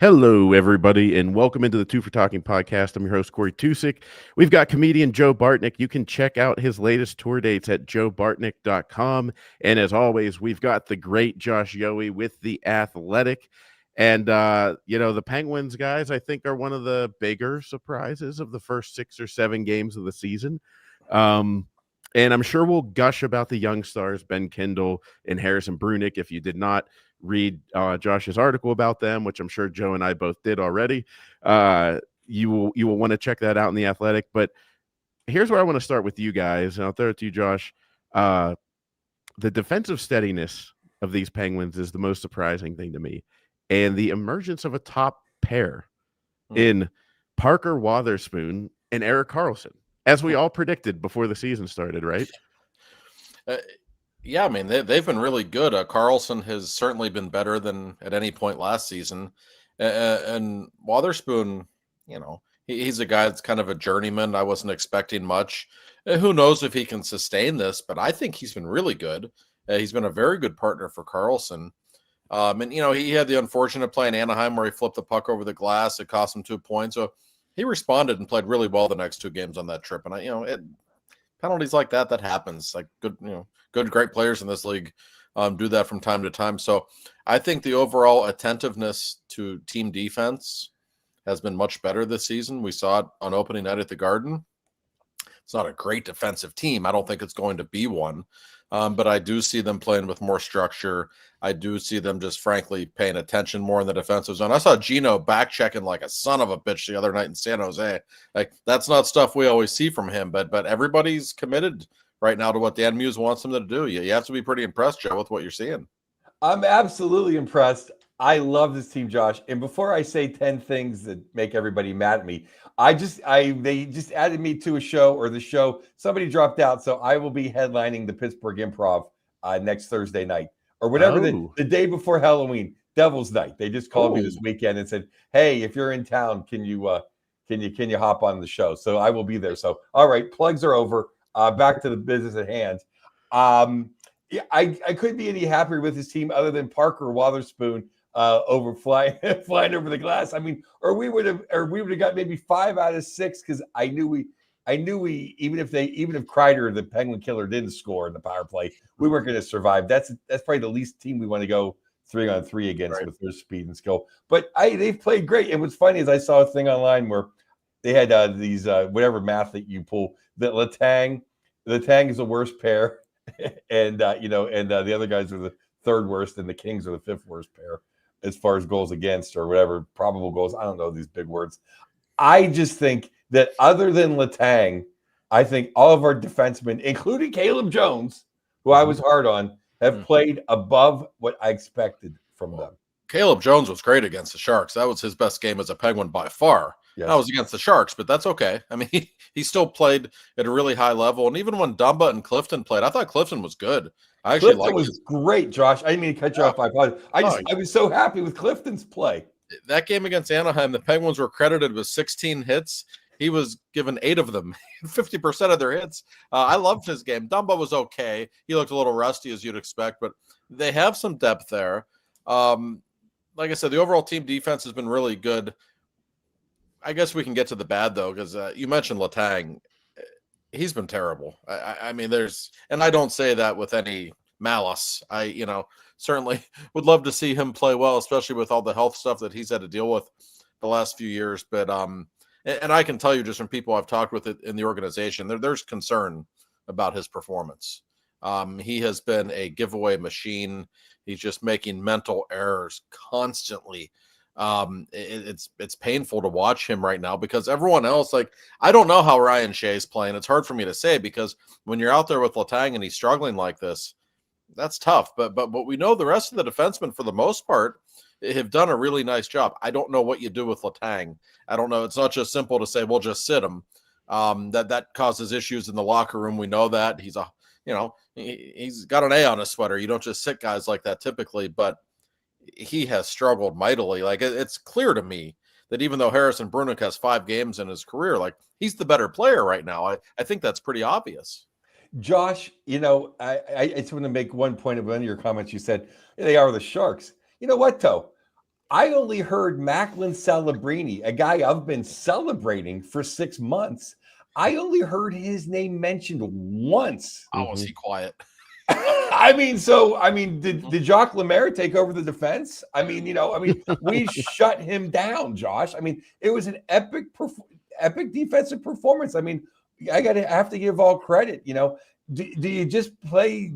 Hello, everybody, and welcome into the Two for Talking podcast. I'm your host, Corey Tusick. We've got comedian Joe Bartnick. You can check out his latest tour dates at joebartnick.com. And as always, we've got the great Josh Yohe with The Athletic. And, the Penguins, guys, I think are one of the bigger surprises of the first 6 or 7 games of the season. And I'm sure we'll gush about the young stars, Ben Kindle and Harrison Brunick. If you did not read Josh's article about them, which I'm sure Joe and I both did already, you will want to check that out in The Athletic. But here's where I want to start with you guys, and I'll throw it to you, Josh. The defensive steadiness of these Penguins is the most surprising thing to me, and the emergence of a top pair in Parker Wotherspoon and Erik Karlsson, as we all predicted before the season started, right? Yeah, I mean, they've been really good. Karlsson has certainly been better than at any point last season. And Wotherspoon, he's a guy that's kind of a journeyman. I wasn't expecting much. Who knows if he can sustain this, but I think he's been really good. He's been a very good partner for Karlsson. He had the unfortunate play in Anaheim where he flipped the puck over the glass. It cost him 2 points. So he responded and played really well the next 2 games on that trip. And penalties like that happens. Like great players in this league do that from time to time. So I think the overall attentiveness to team defense has been much better this season. We saw it on opening night at the Garden. It's not a great defensive team. I don't think it's going to be one. But I do see them playing with more structure. I do see them just frankly paying attention more in the defensive zone. I saw Gino back checking like a son of a bitch the other night in San Jose. Like, that's not stuff we always see from him, but everybody's committed right now to what Dan Muse wants them to do. You have to be pretty impressed, Joe, with what you're seeing. I'm absolutely impressed. I love this team, Josh. And before I say 10 things that make everybody mad at me, they just added me to a show, or the show, somebody dropped out. So I will be headlining the Pittsburgh Improv next Thursday night, or whatever, the day before Halloween, Devil's Night. They just called me this weekend and said, "Hey, if you're in town, can you hop on the show?" So I will be there. So, all right, plugs are over. Back to the business at hand. I couldn't be any happier with his team other than Parker Wotherspoon over flying over the glass. I mean, or we would have got maybe 5 out of 6, because I knew we even if Kreider, the Penguin killer, didn't score in the power play, we weren't going to survive. That's probably the least team we want to go 3-on-3 against, with their speed and skill. But they've played great. And what's funny is I saw a thing online where they had these whatever math that you pull, that Letang is the worst pair, and the other guys are the 3rd worst, and the Kings are the 5th worst pair as far as goals against, or whatever, probable goals. I don't know these big words. I just think that other than Letang, I think all of our defensemen, including Caleb Jones, who I was hard on, have played above what I expected from them. Caleb Jones was great against the Sharks. That was his best game as a Penguin by far. Yes. That was against the Sharks, but that's okay. I mean, he still played at a really high level. And even when Dumba and Clifton played, I thought Clifton was good. I actually liked was great, Josh. I didn't mean to cut you off. I was so happy with Clifton's play. That game against Anaheim, the Penguins were credited with 16 hits. He was given 8 of them, 50% of their hits. I loved his game. Dumba was okay. He looked a little rusty, as you'd expect, but they have some depth there. Like I said, the overall team defense has been really good. I guess we can get to the bad, though, because you mentioned Letang. He's been terrible. I mean, and I don't say that with any malice. I certainly would love to see him play well, especially with all the health stuff that he's had to deal with the last few years. But and I can tell you just from people I've talked with in the organization, there's concern about his performance. He has been a giveaway machine. He's just making mental errors constantly. It's painful to watch him right now, because everyone else, like, I don't know how Ryan Shea's playing. It's hard for me to say, because when you're out there with Letang and he's struggling like this, that's tough. But we know the rest of the defensemen, for the most part, have done a really nice job. I don't know what you do with Letang. I don't know. It's not just simple to say, we'll just sit him. That causes issues in the locker room. We know that. He's he's got an A on his sweater. You don't just sit guys like that typically, but he has struggled mightily. Like, it's clear to me that even though Harrison Brunick has 5 games in his career, like, he's the better player right now. I think that's pretty obvious. Josh, I just want to make one point of one of your comments. You said they are the Sharks. You know what, though? I only heard Macklin Celebrini, a guy I've been celebrating for 6 months. I only heard his name mentioned once. How was he quiet? Did Jacques Lemaire take over the defense? We shut him down, Josh. It was an epic defensive performance. Have to give all credit. Do you just play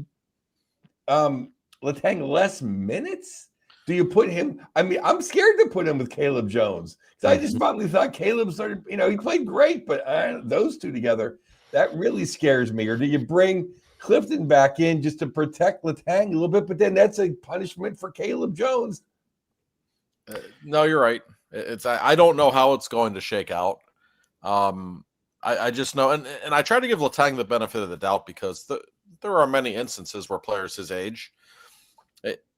Letang less minutes? Do you put him? I'm scared to put him with Caleb Jones because I just finally thought Caleb started. He played great, but those two together, that really scares me. Or do you bring Clifton back in just to protect Letang a little bit? But then that's a punishment for Caleb Jones. No, you're right. I don't know how it's going to shake out. I just know, and I try to give Letang the benefit of the doubt because there are many instances where players his age,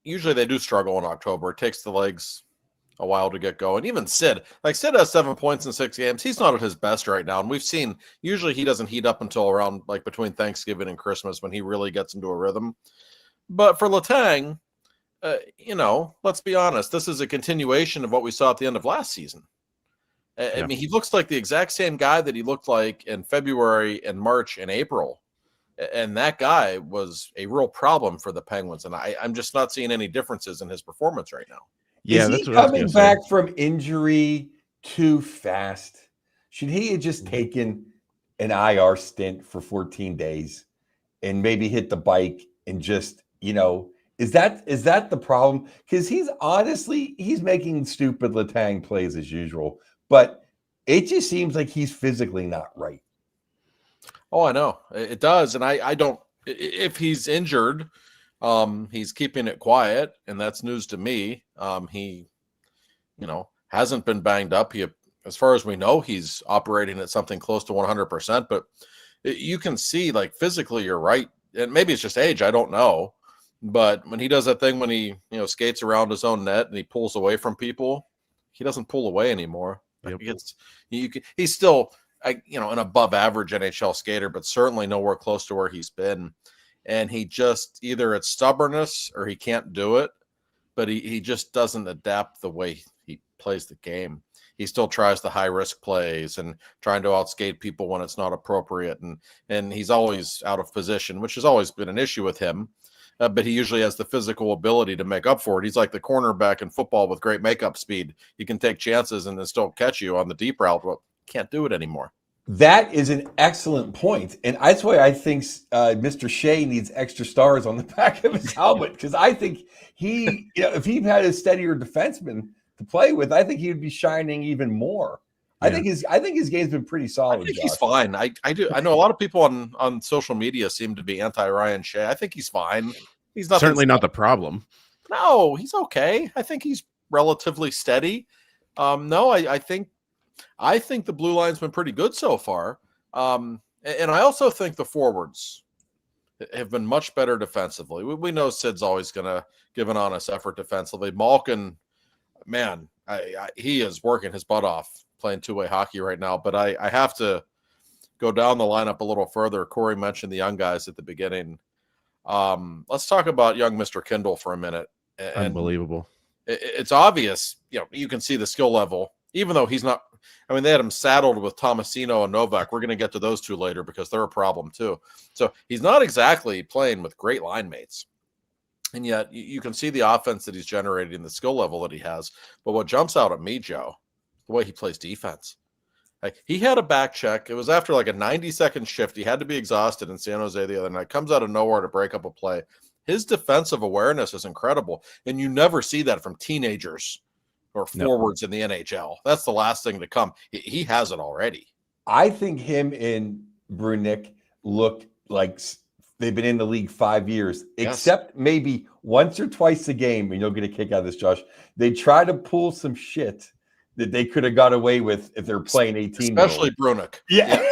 usually they do struggle in October. It takes the legs a while to get going. Even Sid has 7 points in 6 games. He's not at his best right now. And we've seen, usually he doesn't heat up until around between Thanksgiving and Christmas when he really gets into a rhythm. But for Letang, let's be honest, this is a continuation of what we saw at the end of last season. He looks like the exact same guy that he looked like in February and March and April. And that guy was a real problem for the Penguins. And I'm just not seeing any differences in his performance right now. Yeah, is he coming back from injury too fast? Should he have just taken an IR stint for 14 days and maybe hit the bike and just, is that the problem? Because he's making stupid Letang plays as usual, but it just seems like he's physically not right. Oh, I know it does. And I don't, if he's injured, he's keeping it quiet, and that's news to me. He, hasn't been banged up. As far as we know, he's operating at something close to 100%, but you can see physically you're right. And maybe it's just age. I don't know. But when he does that thing, when he, skates around his own net and he pulls away from people, he doesn't pull away anymore. Yep. He's still, an above average NHL skater, but certainly nowhere close to where he's been. And he just, either it's stubbornness or he can't do it, but he just doesn't adapt the way he plays the game. He still tries the high risk plays and trying to outskate people when it's not appropriate. And he's always out of position, which has always been an issue with him. But he usually has the physical ability to make up for it. He's like the cornerback in football with great makeup speed. He can take chances and then still catch you on the deep route. Well, can't do it anymore. That is an excellent point. And that's why I think Mr. Shea needs extra stars on the back of his helmet. Because I think he, if he had a steadier defenseman to play with, I think he would be shining even more. Yeah. I think his game's been pretty solid. I think he's fine. I do. I know a lot of people on social media seem to be anti Ryan Shea. I think he's fine. He's certainly not the problem. No, he's okay. I think he's relatively steady. I think the blue line's been pretty good so far. And I also think the forwards have been much better defensively. We know Sid's always going to give an honest effort defensively. Malkin, man, he is working his butt off playing two-way hockey right now. But I have to go down the lineup a little further. Corey mentioned the young guys at the beginning. Let's talk about young Mr. Kindle for a minute. Unbelievable. It's obvious, you can see the skill level, even though he's not. They had him saddled with Tomasino and Novak. We're going to get to those two later because they're a problem too. So he's not exactly playing with great line mates. And yet you can see the offense that he's generating, the skill level that he has. But what jumps out at me, Joe, the way he plays defense. He had a back check. It was after a 90-second shift. He had to be exhausted in San Jose the other night. Comes out of nowhere to break up a play. His defensive awareness is incredible. And you never see that from teenagers or forwards in the NHL. That's the last thing to come. He has it already. I think him and Brunick look like they've been in the league 5 years, except maybe once or twice a game, and you'll get a kick out of this, Josh. They try to pull some shit that they could have got away with if they're playing 18. Especially Brunick. Yeah.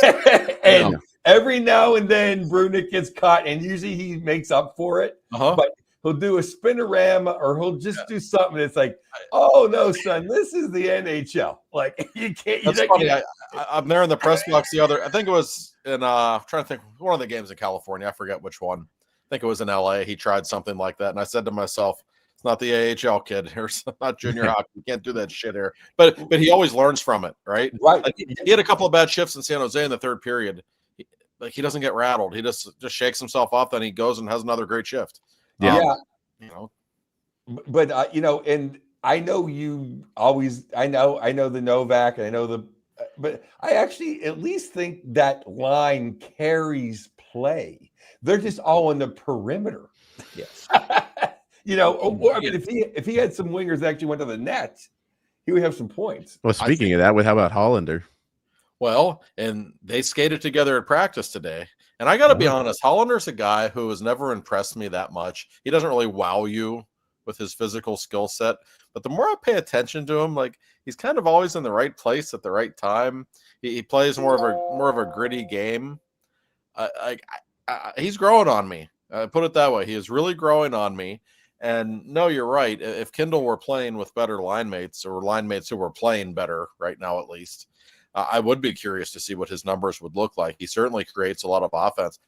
And every now and then Brunick gets caught, and usually he makes up for it. But he'll do a spinorama or he'll just do something that's like, oh, no, son, this is the NHL. You can't. That's funny. I'm there in the press box I think it was in, I'm trying to think, one of the games in California. I forget which one. I think it was in LA. He tried something like that. And I said to myself, it's not the AHL, kid. Here's not junior hockey. You can't do that shit here. But he always learns from it, right? Right. Like, he had a couple of bad shifts in San Jose in the third period. He doesn't get rattled. He just shakes himself off. Then he goes and has another great shift. Yeah. You know, But and I know you always. I know the Novak. And I know but I actually at least think that line carries play. They're just all on the perimeter. yes. Or if he had some wingers that actually went to the net, he would have some points. Well, speaking of that, how about Hollander? Well, and they skated together at practice today. And I got to be honest, Hollander's a guy who has never impressed me that much. He doesn't really wow you with his physical skill set. But the more I pay attention to him, like, he's kind of always in the right place at the right time. He plays more of a gritty game. He's growing on me. Put it that way. He is really growing on me. And no, you're right. If Kindle were playing with better line mates, or line mates who were playing better right now, at least, I would be curious to see what his numbers would look like. He certainly creates a lot of offense.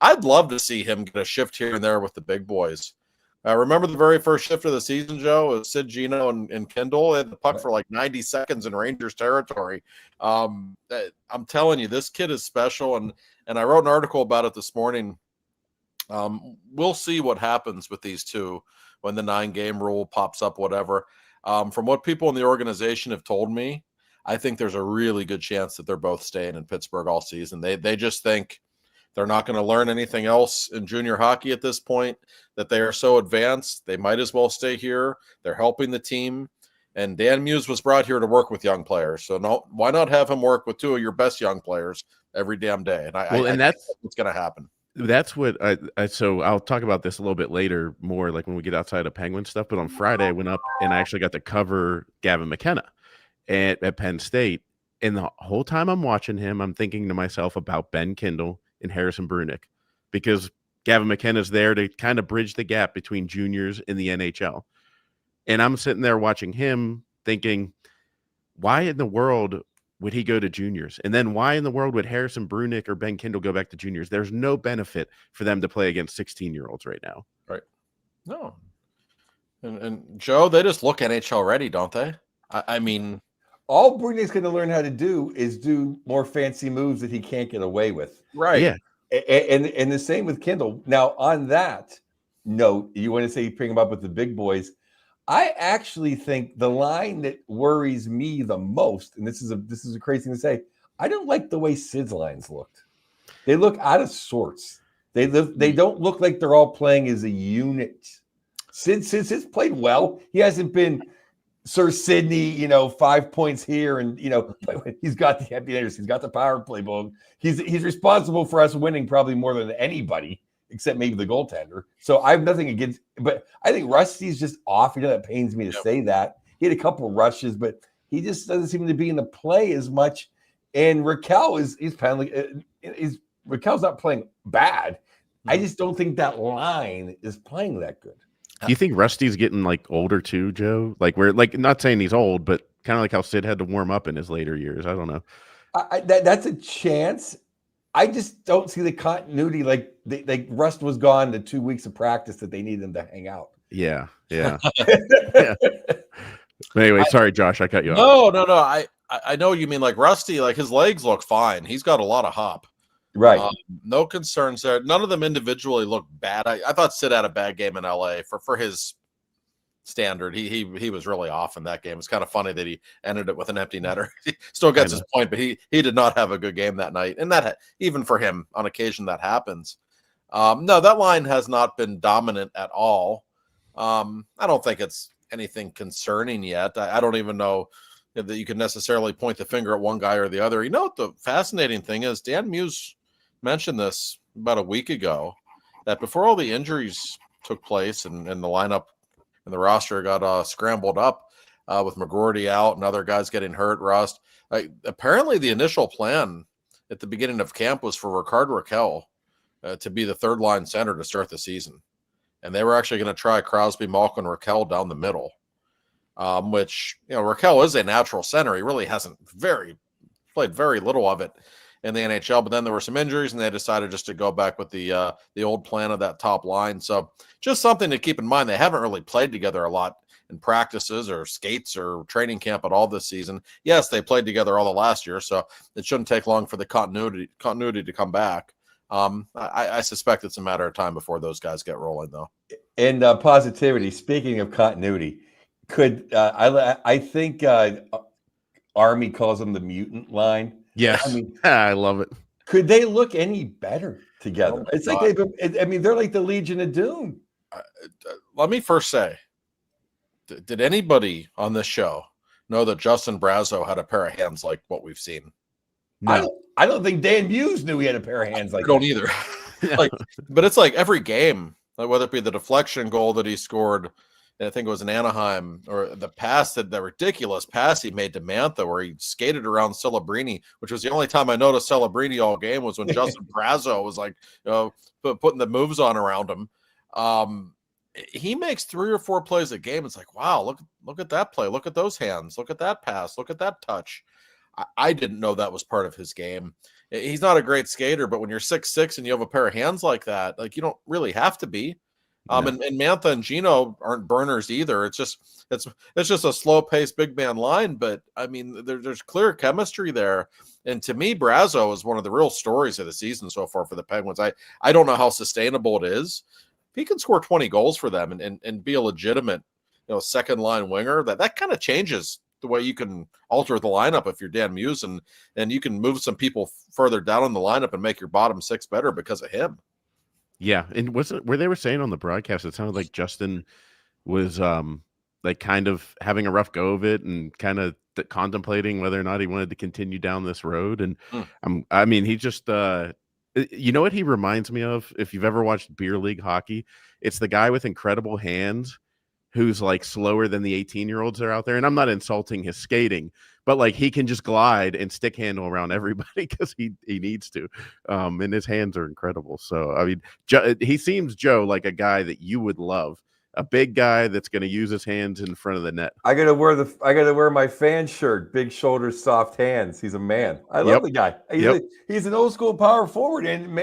I'd love to see him get a shift here and there with the big boys. Remember the very first shift of the season, Joe? It was Sid Gino and Kindle. They had the puck for like 90 seconds in Rangers territory. I'm telling you, this kid is special. And I wrote an article about it this morning. We'll see what happens with these two when the 9-game rule pops up, whatever. From what people in the organization have told me, I think there's a really good chance that they're both staying in Pittsburgh all season. They just think they're not going to learn anything else in junior hockey at this point, that they are so advanced. They might as well stay here. They're helping the team. And Dan Muse was brought here to work with young players. So why not have him work with two of your best young players every damn day? And I think that's what's going to happen. That's what so I'll talk about this a little bit later, more like when we get outside of Penguin stuff. But on Friday, I went up and I actually got to cover Gavin McKenna at Penn State. And the whole time I'm watching him, I'm thinking to myself about Ben Kindle and Harrison Brunick, because Gavin McKenna's there to kind of bridge the gap between juniors in the NHL. And I'm sitting there watching him thinking, why in the world would he go to juniors? And then why in the world would Harrison Brunick or Ben Kindle go back to juniors? There's no benefit for them to play against 16-year-olds right now. Right. No. And Joe, they just look NHL ready, don't they? I mean, all Brunick's going to learn how to do is do more fancy moves that he can't get away with. Right. Yeah. And the same with Kindle. Now, on that note, you want to say you bring him up with the big boys. I actually think the line that worries me the most, and this is a crazy thing to say, I don't like the way Sid's lines looked. They look out of sorts. They don't look like they're all playing as a unit. Sid's played well. He hasn't been Sir Sidney, 5 points here, and he's got the empty netters. He's got the power play ball. He's responsible for us winning probably more than anybody, except maybe the goaltender. So I have nothing against, but I think Rusty's just off. That pains me to say that. He had a couple of rushes, but he just doesn't seem to be in the play as much. And Raquel Raquel's not playing bad. I just don't think that line is playing that good. Do you think Rusty's getting like older too, Joe? Like we're like not saying he's old, but kind of like how Sid had to warm up in his later years. I don't know. That's a chance. I just don't see the continuity. Like Rust was gone the 2 weeks of practice that they needed him to hang out. Yeah. Yeah. Anyway, sorry, Josh, I cut you off. No. I know you mean like Rusty. Like his legs look fine. He's got a lot of hop. Right. No concerns there. None of them individually look bad. I thought Sid had a bad game in LA for his standard. He was really off in that game. It's kind of funny that he ended it with an empty netter. He still gets his point, but he did not have a good game that night. And that even for him, on occasion that happens. No, that line has not been dominant at all. I don't think it's anything concerning yet. I don't even know that you can necessarily point the finger at one guy or the other. You know what the fascinating thing is? Dan Muse mentioned this about a week ago, that before all the injuries took place and the lineup and the roster got scrambled up with McGroarty out and other guys getting hurt, Rust. Apparently the initial plan at the beginning of camp was for Rickard Rakell to be the third line center to start the season. And they were actually going to try Crosby, Malkin, Rakell down the middle, which, Rakell is a natural center. He really hasn't played very little of it. in the NHL, but then there were some injuries and they decided just to go back with the old plan of that top line. So just something to keep in mind. They haven't really played together a lot in practices or skates or training camp at all this season. Yes, they played together all the last year, so it shouldn't take long for the continuity to come back. I suspect it's a matter of time before those guys get rolling, though. And positivity. Speaking of continuity, could I think Army calls them the mutant line. Yes, I mean, I love it. could they look any better together? Oh, It's God. like I mean, they're like the Legion of Doom. Let me first say, did anybody on this show know that Justin Brazeau had a pair of hands like what we've seen? No, I don't think Dan Muse knew he had a pair of hands like I don't that. either. Yeah. Like, but it's like every game, like whether it be the deflection goal that he scored, I think it was in Anaheim, or the pass that ridiculous pass he made to Mantha where he skated around Celebrini, which was the only time I noticed Celebrini all game was when Justin Brazeau was like, putting the moves on around him. He makes 3 or 4 plays a game. It's like, wow, look at that play. Look at those hands. Look at that pass. Look at that touch. I didn't know that was part of his game. He's not a great skater, but when you're 6'6" and you have a pair of hands like that, like you don't really have to be. And Mantha and Gino aren't burners either. It's just a slow paced big man line, but I mean there's clear chemistry there. And to me, Brazeau is one of the real stories of the season so far for the Penguins. I don't know how sustainable it is. If he can score 20 goals for them and be a legitimate, second line winger, that kind of changes the way you can alter the lineup if you're Dan Muse, and you can move some people further down in the lineup and make your bottom 6 better because of him. Yeah, and where they were saying on the broadcast, it sounded like Justin was like kind of having a rough go of it and kind of contemplating whether or not he wanted to continue down this road. And I mean, he just you know what he reminds me of? If you've ever watched beer league hockey, it's the guy with incredible hands who's like slower than the 18-year-olds that are out there. And I'm not insulting his skating, but like he can just glide and stick handle around everybody because he needs to. And his hands are incredible. So, I mean, he seems, Joe, like a guy that you would love. A big guy that's going to use his hands in front of the net. I gotta wear my fan shirt. Big shoulders, soft hands. He's a man. I love the guy. He's an old school power forward, and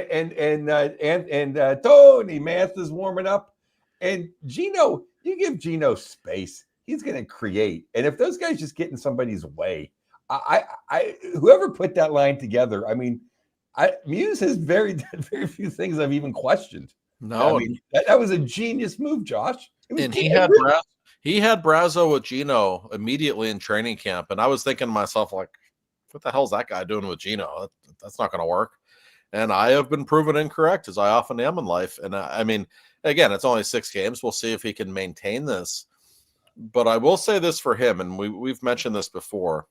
Tony Mantha's warming up, and Gino. You give Gino space, he's going to create. And if those guys just get in somebody's way, I whoever put that line together, I mean, Muse has very few things I've even questioned. No, I mean, that was a genius move, Josh. And he had Brazeau with Gino immediately in training camp, and I was thinking to myself, like, what the hell's that guy doing with Gino? That's not going to work. And I have been proven incorrect, as I often am in life. And I mean, again, it's only 6 games. We'll see if he can maintain this. But I will say this for him, and we've mentioned this before.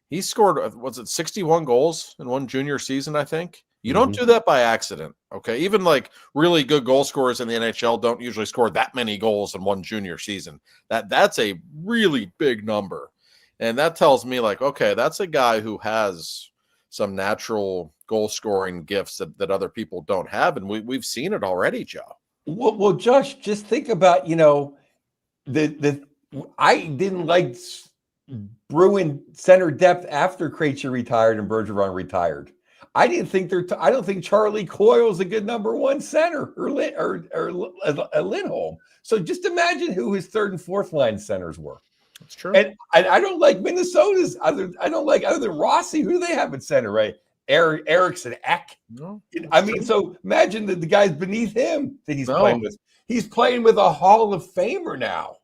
He scored, was it 61 goals in one junior season, I think? You don't do that by accident, okay? Even like really good goal scorers in the NHL don't usually score that many goals in one junior season. That's a really big number. And that tells me, like, okay, that's a guy who has some natural goal scoring gifts that other people don't have. And we've seen it already, Joe. Well, Josh, just think about, I didn't like Bruin center depth after Krejci retired and Bergeron retired. I don't think Charlie Coyle's a good number 1 center or Lindholm. So just imagine who his 3rd and 4th line centers were. That's true. And I don't like Minnesota's other than Rossi. Who do they have at center, right? Eriksson Ek. No, I mean, so imagine the guys beneath him that he's playing with. He's playing with a Hall of Famer now.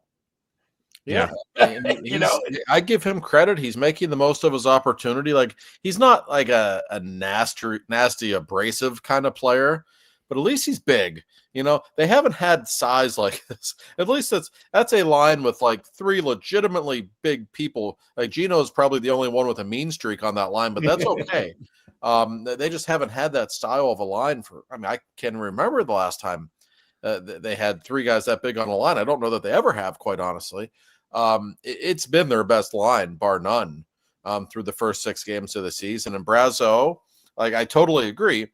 Yeah. I give him credit. He's making the most of his opportunity. Like, he's not like a nasty, abrasive kind of player, but at least he's big. They haven't had size like this. At least that's a line with like 3 legitimately big people. Like, Gino is probably the only one with a mean streak on that line, but that's okay. They just haven't had that style of a line I can remember the last time they had 3 guys that big on a line. I don't know that they ever have, quite honestly. It's been their best line, bar none, through the first 6 games of the season. And Brazeau, like, I totally agree.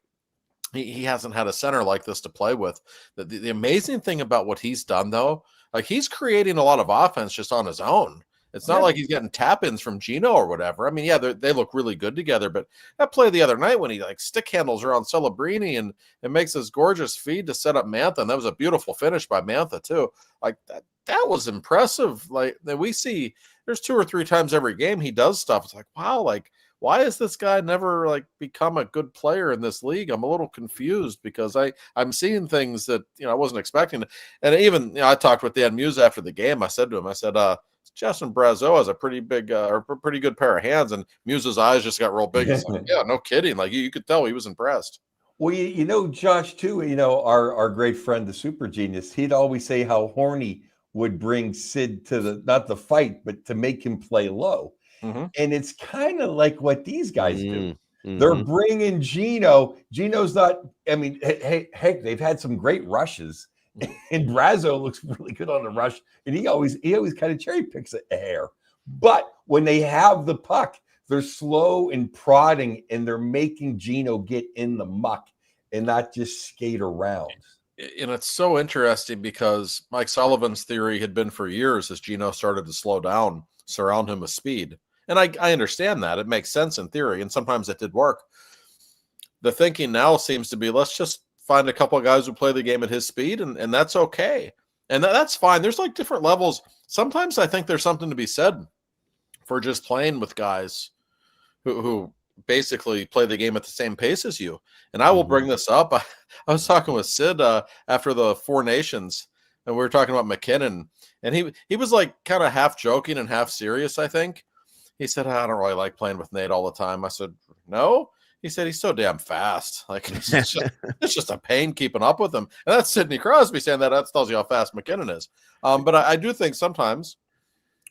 He hasn't had a center like this to play with. The amazing thing about what he's done, though, like, he's creating a lot of offense just on his own. It's not like he's getting tap-ins from Gino or whatever. I mean, yeah, they look really good together, but that play the other night when he like stick handles around Celebrini and makes this gorgeous feed to set up Mantha, and that was a beautiful finish by Mantha too. Like that was impressive. Like that we see there's 2 or 3 times every game he does stuff. It's like, wow, like why has this guy never like become a good player in this league? I'm a little confused because I'm seeing things that I wasn't expecting. And even I talked with Dan Muse after the game. I said to him, Justin Brazeau has a pretty big or pretty good pair of hands, and Muse's eyes just got real big. He's like, yeah, no kidding. Like you could tell he was impressed. Well, Josh, too, our great friend, the super genius, he'd always say how Horny would bring Sid to not the fight, but to make him play low. Mm-hmm. And it's kind of like what these guys do. Mm-hmm. They're bringing Gino. Gino's not, I mean, hey, they've had some great rushes. And Brazeau looks really good on the rush, and he always kind of cherry picks a hair. But when they have the puck, they're slow and prodding, and they're making Gino get in the muck and not just skate around. And it's so interesting because Mike Sullivan's theory had been for years as Gino started to slow down, surround him with speed. And I understand that. It makes sense in theory, and sometimes it did work. The thinking now seems to be, let's just find a couple of guys who play the game at his speed, and that's okay. And that's fine. There's like different levels. Sometimes I think there's something to be said for just playing with guys who basically play the game at the same pace as you. And I will bring this up. I was talking with Sid after the Four Nations, and we were talking about McKinnon, and he was like kind of half joking and half serious, I think. He said, I don't really like playing with Nate all the time. I said, no? He said, he's so damn fast. Like, it's just a pain keeping up with him. And that's Sidney Crosby saying that. That tells you how fast McKinnon is. But I do think sometimes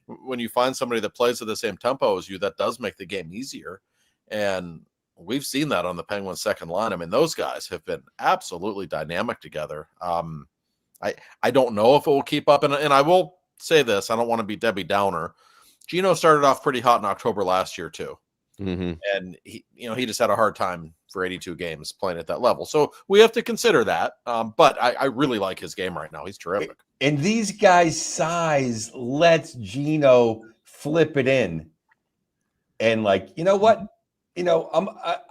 when you find somebody that plays at the same tempo as you, that does make the game easier. And we've seen that on the Penguins' second line. I mean, those guys have been absolutely dynamic together. I don't know if it will keep up. And I will say this. I don't want to be Debbie Downer. Gino started off pretty hot in October last year, too. Mm-hmm. And he just had a hard time for 82 games playing at that level. So we have to consider that. But I really like his game right now. He's terrific. And these guys' size lets Gino flip it in. And like, you know what?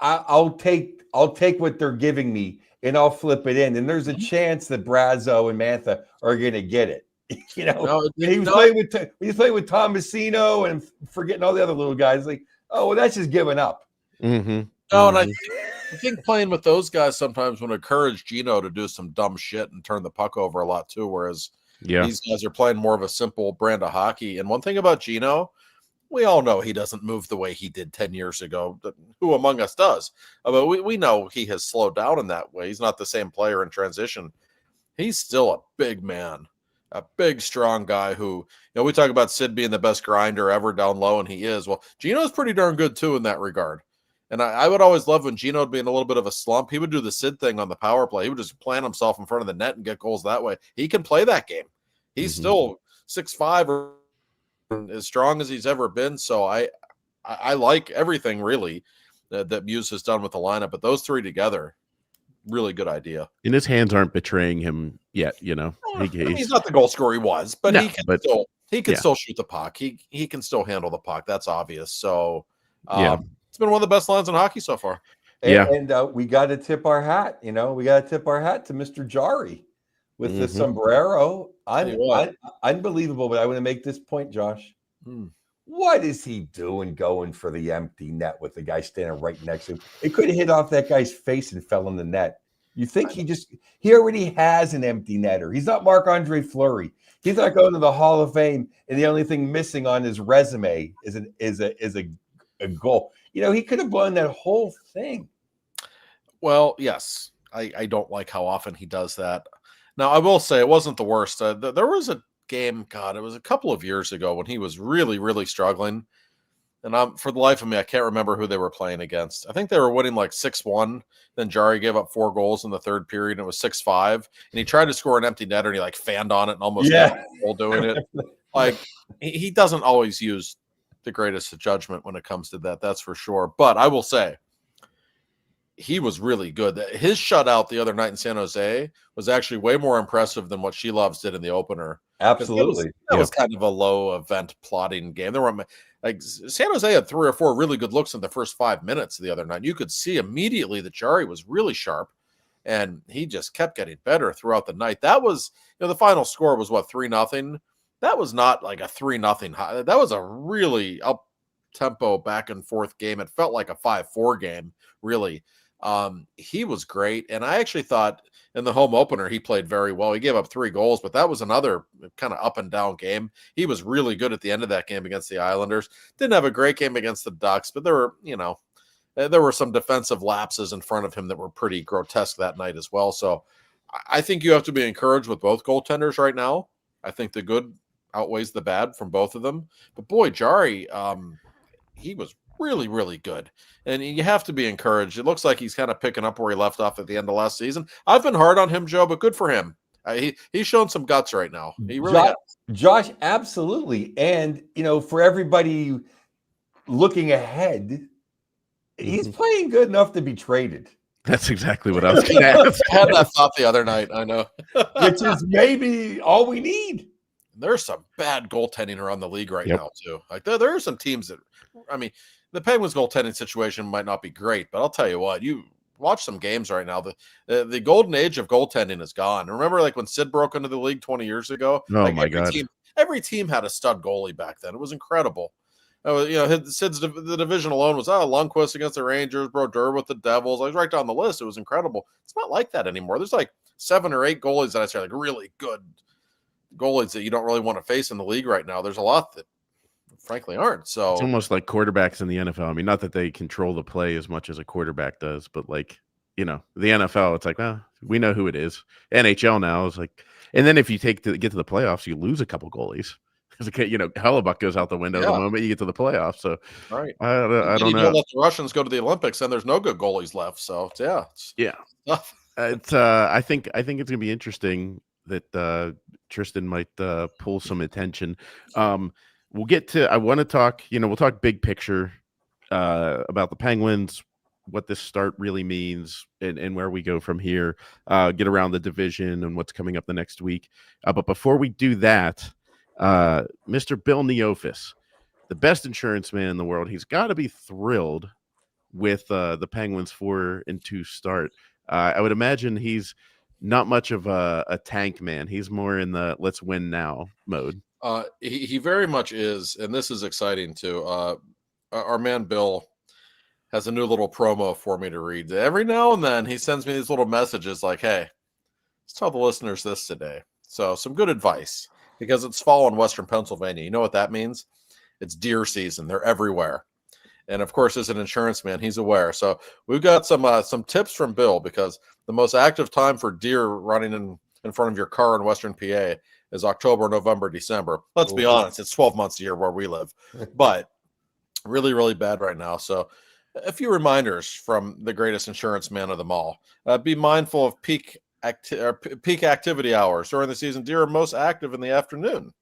I'll take what they're giving me and I'll flip it in. And there's a chance that Brazeau and Mantha are going to get it. He was playing with Tomasino and forgetting all the other little guys. Like, oh, well, that's just giving up. Mm-hmm. No, and I think playing with those guys sometimes would encourage Gino to do some dumb shit and turn the puck over a lot too, whereas these guys are playing more of a simple brand of hockey. And one thing about Gino, we all know he doesn't move the way he did 10 years ago. Who among us does? But we know he has slowed down in that way. He's not the same player in transition. He's still a big man. A big, strong guy who, we talk about Sid being the best grinder ever down low, and he is. Well, Gino's pretty darn good, too, in that regard. And I would always love when Gino would be in a little bit of a slump. He would do the Sid thing on the power play. He would just plant himself in front of the net and get goals that way. He can play that game. He's still 6'5", or as strong as he's ever been. So I like everything, really, that Muse has done with the lineup. But those three together, really good idea. And his hands aren't betraying him yet, he's not the goal scorer he was, but he can still shoot the puck. He can still handle the puck. That's obvious. So it's been one of the best lines in hockey so far. And we got to tip our hat. We got to tip our hat to Mr. Jari with the sombrero. Unbelievable. But I want to make this point, Josh. What is he doing going for the empty net with the guy standing right next to him? It could have hit off that guy's face and fell in the net. You think he already has an empty netter. He's not Marc-Andre Fleury. He's not going to the Hall of Fame, and the only thing missing on his resume is a goal. He could have blown that whole thing. Well, yes. I don't like how often he does that. Now, I will say it wasn't the worst. There was a game, it was a couple of years ago when he was really, really struggling. And for the life of me, I can't remember who they were playing against. I think they were winning like 6-1. Then Jari gave up 4 goals in the third period, and it was 6-5. And he tried to score an empty netter, and he like fanned on it and almost got a goal doing it. Like he doesn't always use the greatest judgment when it comes to that. That's for sure. But I will say, he was really good. His shutout the other night in San Jose was actually way more impressive than what She Loves did in the opener. Absolutely. That was kind of a low event plotting game. There were like San Jose had 3 or 4 really good looks in the first 5 minutes the other night. You could see immediately that Jarry was really sharp, and he just kept getting better throughout the night. That was, the final score was what, 3-0. That was not like a 3-0 high. That was a really up tempo back and forth game. It felt like a 5-4 game, really. He was great, and I actually thought in the home opener he played very well. He gave up 3 goals, but that was another kind of up and down game. He was really good at the end of that game against the Islanders. Didn't have a great game against the Ducks, but there were some defensive lapses in front of him that were pretty grotesque that night as well. So I think you have to be encouraged with both goaltenders right now. I think the good outweighs the bad from both of them. But boy, Jarry, he was really, really good. And you have to be encouraged. It looks like he's kind of picking up where he left off at the end of last season. I've been hard on him, Joe, but good for him. He's shown some guts right now. He really has. Josh, absolutely. And, for everybody looking ahead, he's playing good enough to be traded. That's exactly what I was going to ask. I had that thought the other night. I know. Which is maybe all we need. There's some bad goaltending around the league right now, too. Like there are some teams that, the Penguins goaltending situation might not be great, but I'll tell you what, you watch some games right now. The golden age of goaltending is gone. Remember, like when Sid broke into the league 20 years ago? Oh my God! Every team had a stud goalie back then. It was incredible. Sid's the division alone was Lundqvist against the Rangers, Brodeur with the Devils. I was right down the list. It was incredible. It's not like that anymore. There's like 7 or 8 goalies that I say like really good goalies that you don't really want to face in the league right now. There's a lot that frankly aren't. So it's almost like quarterbacks in the NFL. Not that they control the play as much as a quarterback does, but like, the NFL, it's like, well, we know who it is. NHL now is like, and then if you get to the playoffs, you lose a couple goalies. Because Hellebuck goes out the window the moment you get to the playoffs. So right. I don't know. You don't let the Russians go to the Olympics, and there's no good goalies left. So yeah. It's I think it's gonna be interesting that Tristan might pull some attention. We'll get to. I want to talk. We'll talk big picture about the Penguins, what this start really means, and where we go from here. Get around the division and what's coming up the next week. But before we do that, Mr. Bill Neofus, the best insurance man in the world, he's got to be thrilled with the Penguins 4-2 start. I would imagine he's not much of a tank man. He's more in the let's win now mode. He very much is, and this is exciting too. Our man Bill has a new little promo for me to read. Every now and then he sends me these little messages like, hey, let's tell the listeners this today. So some good advice, because it's fall in Western Pennsylvania. You know what that means? It's deer season. They're everywhere. And of course, as an insurance man, he's aware. So we've got some tips from Bill, because the most active time for deer running in front of your car in Western PA is October, November, December. Let's be honest, it's 12 months a year where we live, but really, really bad right now. So a few reminders from the greatest insurance man of them all. Be mindful of peak activity hours. During the season, deer are most active in the afternoon,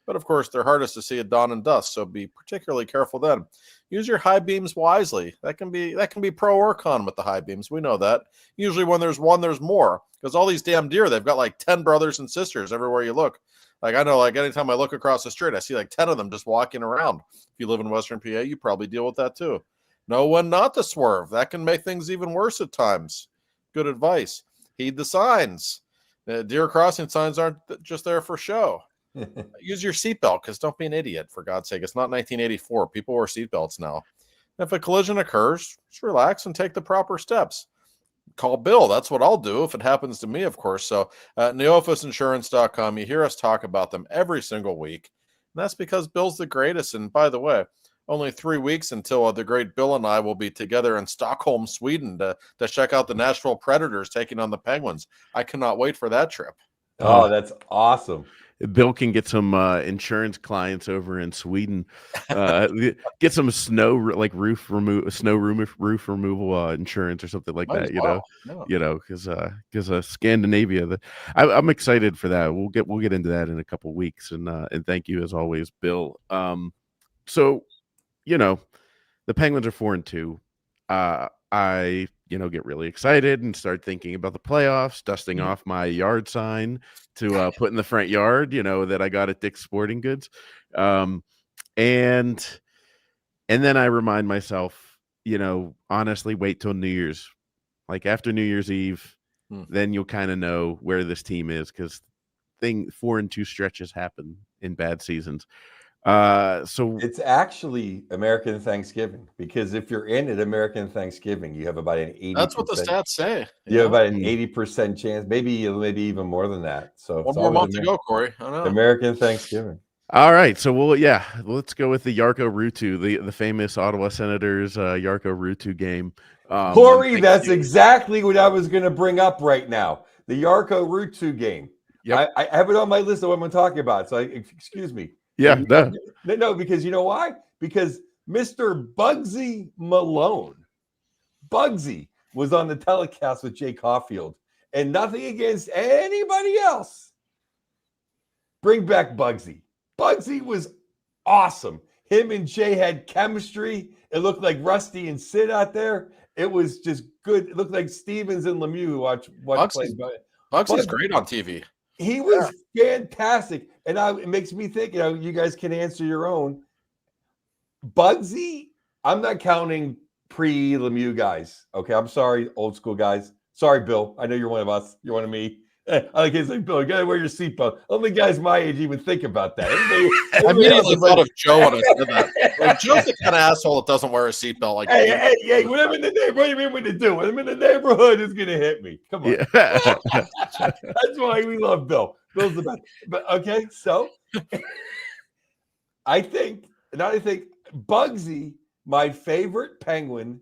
but of course they're hardest to see at dawn and dusk, so be particularly careful then. Use your high beams wisely. That can be pro or con with the high beams. We know that. Usually when there's one, there's more, because all these damn deer, they've got like 10 brothers and sisters everywhere you look. Like I know, like anytime I look across the street, I see like 10 of them just walking around. If you live in Western PA, you probably deal with that too. Know when not to swerve. That can make things even worse at times. Good advice. Heed the signs. Deer crossing signs aren't just there for show. Use your seatbelt, because don't be an idiot, for God's sake. It's not 1984. People wear seatbelts now. If a collision occurs, just relax and take the proper steps. Call Bill. That's what I'll do if it happens to me, of course. So neofusinsurance.com, you hear us talk about them every single week. And that's because Bill's the greatest. And by the way, only 3 weeks until the great Bill and I will be together in Stockholm, Sweden to check out the Nashville Predators taking on the Penguins. I cannot wait for that trip. Oh, that's awesome. Bill can get some insurance clients over in Sweden. Get some snow roof removal insurance or something like that. Because Scandinavia. I'm excited for that. We'll get into that in a couple weeks. And thank you as always, Bill. So, the Penguins are 4-2. I get really excited and start thinking about the playoffs, dusting off my yard sign to put in the front yard, that I got at Dick's Sporting Goods. And then I remind myself, honestly, wait till New Year's. Like after New Year's Eve, then you'll kind of know where this team is, because 4-2 stretches happen in bad seasons. So it's actually American Thanksgiving, because if you're in at American Thanksgiving, you have about an 80%. That's what the stats say. You have about an 80% chance, maybe even more than that. So one more month to go, Corey. I know. American Thanksgiving. All right, so let's go with the Jarko Ruutu, the famous Ottawa Senators Jarko Ruutu game. Corey, that's exactly what I was going to bring up right now. The Jarko Ruutu game. Yep. I have it on my list of what I'm talking about. So excuse me. Yeah, no, because you know why? Because Mr. Bugsy Malone, Bugsy was on the telecast with Jay Caulfield, and nothing against anybody else. Bring back Bugsy. Bugsy was awesome. Him and Jay had chemistry. It looked like Rusty and Sid out there. It was just good. It looked like Stevens and Lemieux who watch plays. Bugsy's great on TV. He was fantastic. And it makes me think, you guys can answer your own. Bugsy, I'm not counting pre-Lemieux guys. Okay, I'm sorry, old school guys. Sorry, Bill. I know you're one of us. You're one of me. I like to say, Bill, you got to wear your seatbelt. Only guys my age even think about that. I immediately thought of Joe when I said that. Like, Joe's the kind of asshole that doesn't wear a seatbelt. Like, hey, when I'm in the neighborhood, what do you mean what to do? When I'm in the neighborhood, it's going to hit me. Come on. Yeah. That's why we love Bill. Bill's the best. But okay, so I think Bugsy, my favorite Penguin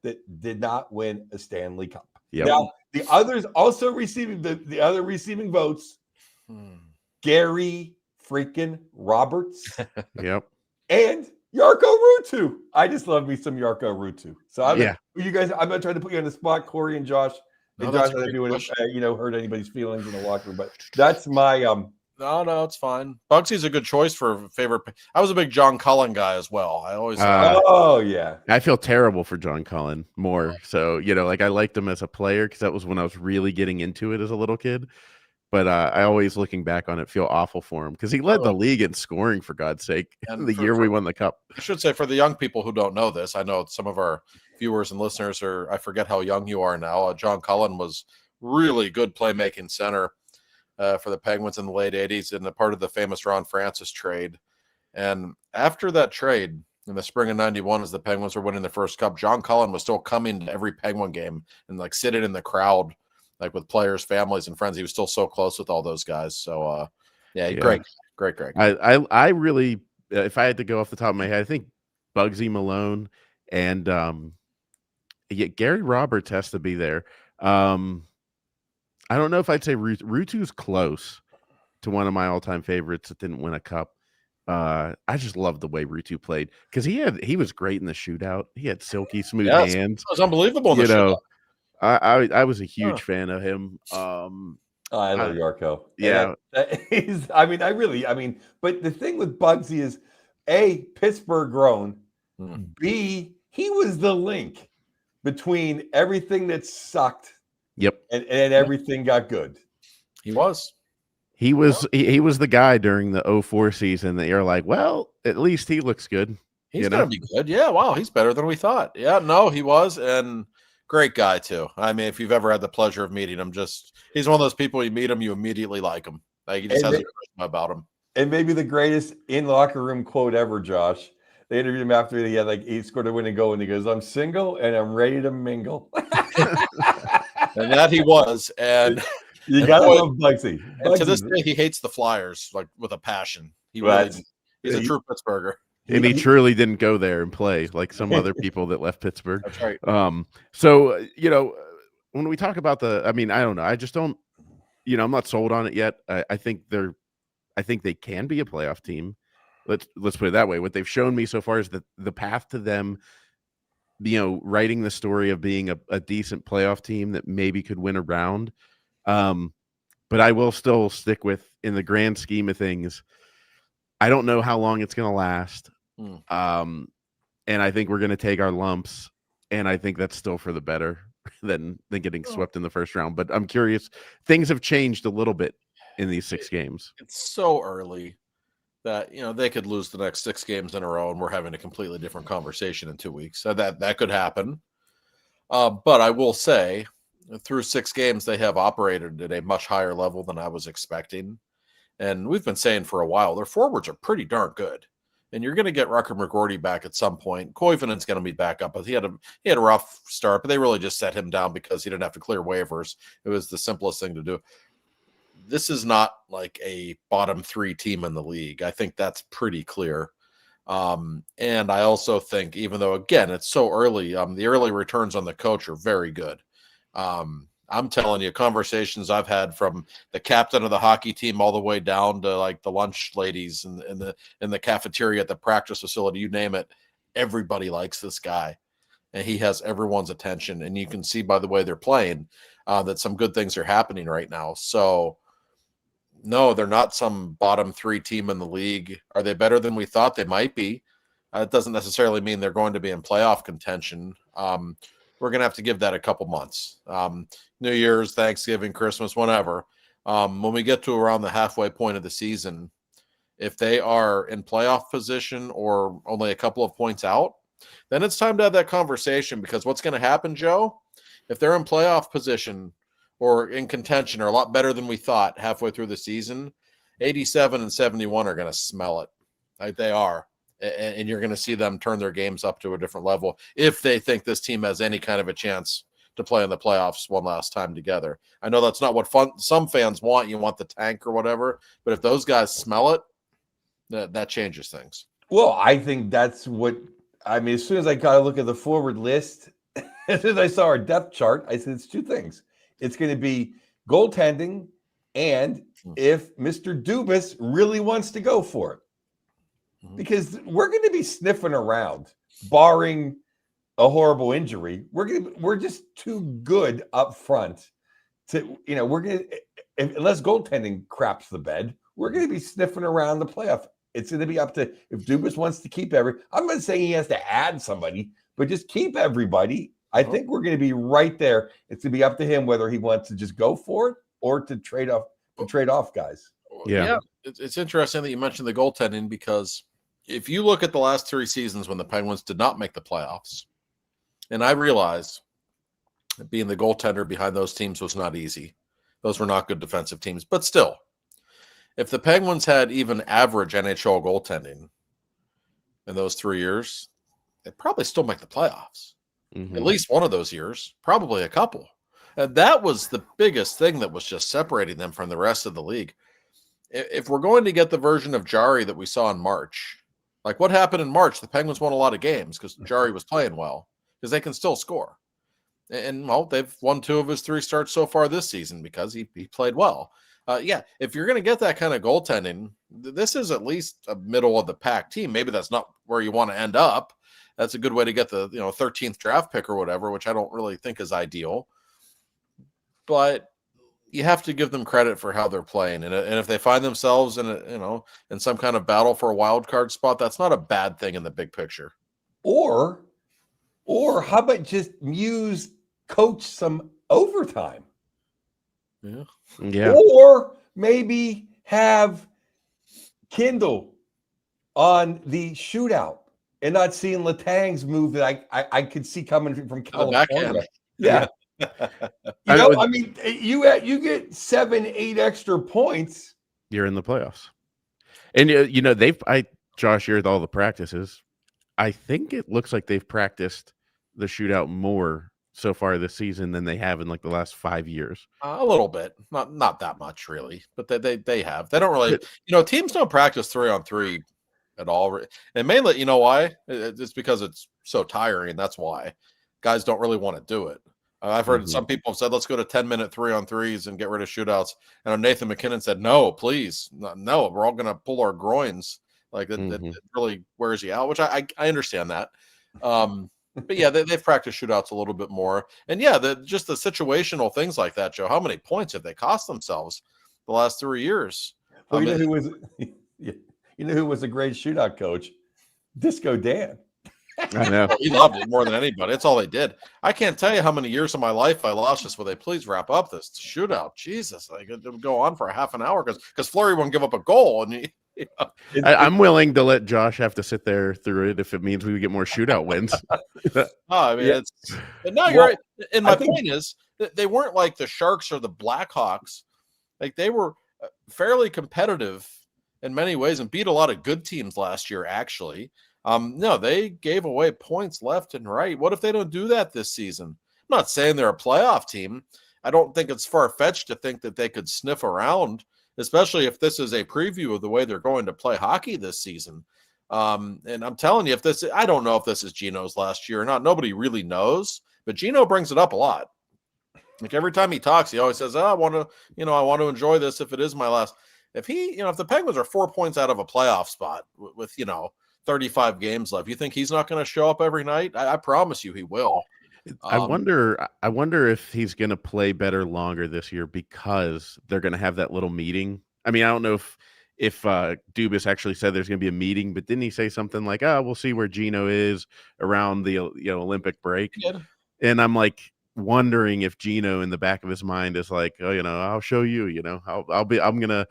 that did not win a Stanley Cup. Yep. Now, the others also receiving the other receiving votes, Gary freaking Roberts. Yep. And Jarko Ruutu. I just love me some Jarko Ruutu. So you guys, I'm not trying to put you on the spot, Corey and Josh. And Josh, I don't hurt anybody's feelings in the locker room, but that's my No, it's fine. Bugsy's a good choice for favorite. I was a big John Cullen guy as well. I always. I feel terrible for John Cullen more. So I liked him as a player because that was when I was really getting into it as a little kid. But I always, looking back on it, feel awful for him because he led the league in scoring, for God's sake, the year we won the cup. I should say, for the young people who don't know this, I know some of our viewers and listeners I forget how young you are now. John Cullen was really good playmaking center for the Penguins in the late 80s and a part of the famous Ron Francis trade. And after that trade in the spring of 91, as the Penguins were winning the first cup, John Cullen was still coming to every Penguin game and sitting in the crowd, with players, families, and friends. He was still so close with all those guys. So, great. I really, if I had to go off the top of my head, I think Bugsy Malone and Gary Roberts has to be there. I don't know if I'd say Ruutu's close to one of my all-time favorites that didn't win a cup. I just love the way Ruutu played because he was great in the shootout. He had silky smooth hands. It was unbelievable in the shootout. I was a huge fan of him. I love Jarko. Yeah. But the thing with Bugsy is A, Pittsburgh grown, B, he was the link between everything that sucked. Yep. And everything got good. He was the guy during the 2004 season that you're like, well, at least he looks good. He's gonna be good. Yeah, wow, he's better than we thought. Yeah, no, he was, and great guy too. I mean, if you've ever had the pleasure of meeting him, he's one of those people you meet him, you immediately like him. He just has a charisma about him. And maybe the greatest in locker room quote ever, Josh. They interviewed him after he scored a winning goal, and he goes, "I'm single and I'm ready to mingle." And that he was, and you gotta love Bugsy. To this day, he hates the Flyers with a passion. He's a true Pittsburgher. And he truly didn't go there and play like some other people that left Pittsburgh. That's right. So, when we talk about I don't know. I just don't, I'm not sold on it yet. I think they can be a playoff team. Let's put it that way. What they've shown me so far is that the path to them, writing the story of being a decent playoff team that maybe could win a round. But I will still stick with, in the grand scheme of things, I don't know how long it's going to last. And I think we're going to take our lumps, and I think that's still for the better. than getting swept in the first round. But I'm curious, things have changed a little bit in these 6 games. It's so early that they could lose the next 6 games in a row, and we're having a completely different conversation in 2 weeks. So that could happen. But I will say, through 6 games, they have operated at a much higher level than I was expecting. And we've been saying for a while, their forwards are pretty darn good. And you're going to get Rucker McGroarty back at some point. Koivunen's going to be back up, but he had a rough start, but they really just set him down because he didn't have to clear waivers. It was the simplest thing to do. This is not like a bottom 3 team in the league. I think that's pretty clear. And I also think, even though, again, it's so early, the early returns on the coach are very good. I'm telling you, conversations I've had from the captain of the hockey team all the way down to like the lunch ladies in the cafeteria at the practice facility, you name it, everybody likes this guy, and he has everyone's attention. And you can see by the way they're playing that some good things are happening right now. So no, they're not some bottom 3 team in the league. Are they better than we thought they might be? It doesn't necessarily mean they're going to be in playoff contention. We're going to have to give that a couple months. New Year's, Thanksgiving, Christmas, whatever. When we get to around the halfway point of the season, if they are in playoff position or only a couple of points out, then it's time to have that conversation, because what's going to happen, Joe, if they're in playoff position or in contention or a lot better than we thought halfway through the season, 87 and 71 are going to smell it. Like they are. And you're going to see them turn their games up to a different level if they think this team has any kind of a chance to play in the playoffs one last time together. I know that's not what some fans want. You want the tank or whatever. But if those guys smell it, that changes things. Well, I think that's what – I mean, as soon as I got to look at the forward list, as soon as I saw our depth chart, I said it's 2 things. It's going to be goaltending and if Mr. Dubas really wants to go for it. Because we're going to be sniffing around, barring a horrible injury. We're just too good up front to, we're going to, unless goaltending craps the bed, we're going to be sniffing around the playoff. It's going to be up to, if Dubas wants to keep I'm not saying he has to add somebody, but just keep everybody. I think we're going to be right there. It's going to be up to him whether he wants to just go for it or to trade off guys. Yeah. It's interesting that you mentioned the goaltending, because if you look at the last 3 seasons when the Penguins did not make the playoffs, and I realize that being the goaltender behind those teams was not easy. Those were not good defensive teams. But still, if the Penguins had even average NHL goaltending in those 3 years, they'd probably still make the playoffs. Mm-hmm. At least one of those years, probably a couple. And that was the biggest thing that was just separating them from the rest of the league. If we're going to get the version of Jari that we saw in March, like what happened in March, the Penguins won a lot of games because Jari was playing well, because they can still score. And, well, they've won 2 of his 3 starts so far this season because he played well. If you're going to get that kind of goaltending, this is at least a middle of the pack team. Maybe that's not where you want to end up. That's a good way to get the 13th draft pick or whatever, which I don't really think is ideal. But you have to give them credit for how they're playing. And if they find themselves in some kind of battle for a wild card spot, that's not a bad thing in the big picture. Or how about just coach some overtime? Yeah. Or maybe have Kindle on the shootout and not seeing Letang's move that I could see coming from California. Yeah. You get 7-8 extra points. You're in the playoffs. And, Josh, you're at all the practices. I think it looks like they've practiced the shootout more so far this season than they have in like the last 5 years. A little bit, not that much really, but they have. They don't really, teams don't practice 3-on-3 at all, and mainly, why? It's because it's so tiring. That's why guys don't really want to do it. I've heard some people have said, let's go to 10-minute 3-on-3s and get rid of shootouts. And Nathan McKinnon said, no, please, no, we're all going to pull our groins. Like it really wears you out, which I understand that. But yeah, they've practiced shootouts a little bit more. And yeah, just the situational things like that, Joe. How many points have they cost themselves the last 3 years? Well, who was a great shootout coach? Disco Dan. I know. He loved it more than anybody. That's all they did. I can't tell you how many years of my life I lost just where they please wrap up this shootout. Jesus, like it would go on for a half an hour because Fleury won't give up a goal, and you know. I'm willing to let Josh have to sit there through it if it means we get more shootout wins. I mean, Yeah. it's and now you're Well, right. And my I think- point is that they weren't like the Sharks or the Blackhawks. Like they were fairly competitive in many ways and beat a lot of good teams last year, actually. No, they gave away points left and right. What if they don't do that this season? I'm not saying they're a playoff team. I don't think it's far-fetched to think that they could sniff around, especially if this is a preview of the way they're going to play hockey this season. And I'm telling you, I don't know if this is Gino's last year or not. Nobody really knows, but Gino brings it up a lot. Like every time he talks, he always says, I want to enjoy this if it is my last. If the Penguins are 4 points out of a playoff spot with 35 games left, you think he's not going to show up every night? I promise you he will. I wonder if he's going to play better longer this year because they're going to have that little meeting. I mean, I don't know if Dubas actually said there's going to be a meeting, but didn't he say something like, we'll see where Gino is around the Olympic break? Yeah. And I'm like wondering if Gino in the back of his mind is like, I'll show you, I'm going to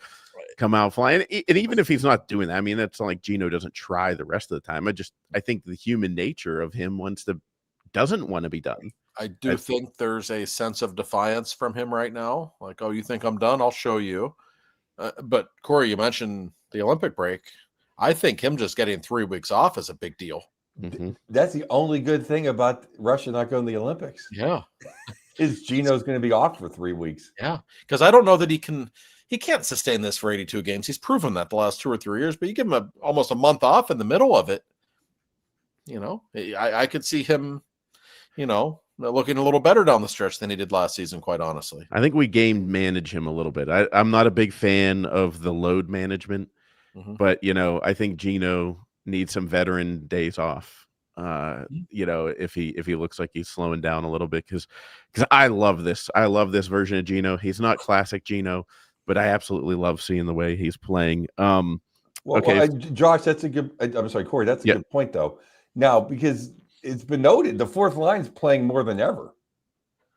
come out flying. And even if he's not doing that, I mean, that's not like Gino doesn't try the rest of the time. I think the human nature of him doesn't want to be done. I think there's a sense of defiance from him right now. Like, oh, you think I'm done? I'll show you. But Corey, you mentioned the Olympic break. I think him just getting 3 weeks off is a big deal. Mm-hmm. That's the only good thing about Russia not going to the Olympics. Yeah. Is Gino's going to be off for 3 weeks. Yeah. Because I don't know that he can't sustain this for 82 games. He's proven that the last 2 or 3 years, but you give him almost a month off in the middle of it. I could see him, looking a little better down the stretch than he did last season, quite honestly. I think we game manage him a little bit. I'm not a big fan of the load management, but, I think Gino needs some veteran days off. If he looks like he's slowing down a little bit, because I love this. I love this version of Gino. He's not classic Gino, but I absolutely love seeing the way he's playing. Okay, Josh, that's a good. I'm sorry, Corey. That's a good point, though. Now, because it's been noted, the fourth line's playing more than ever,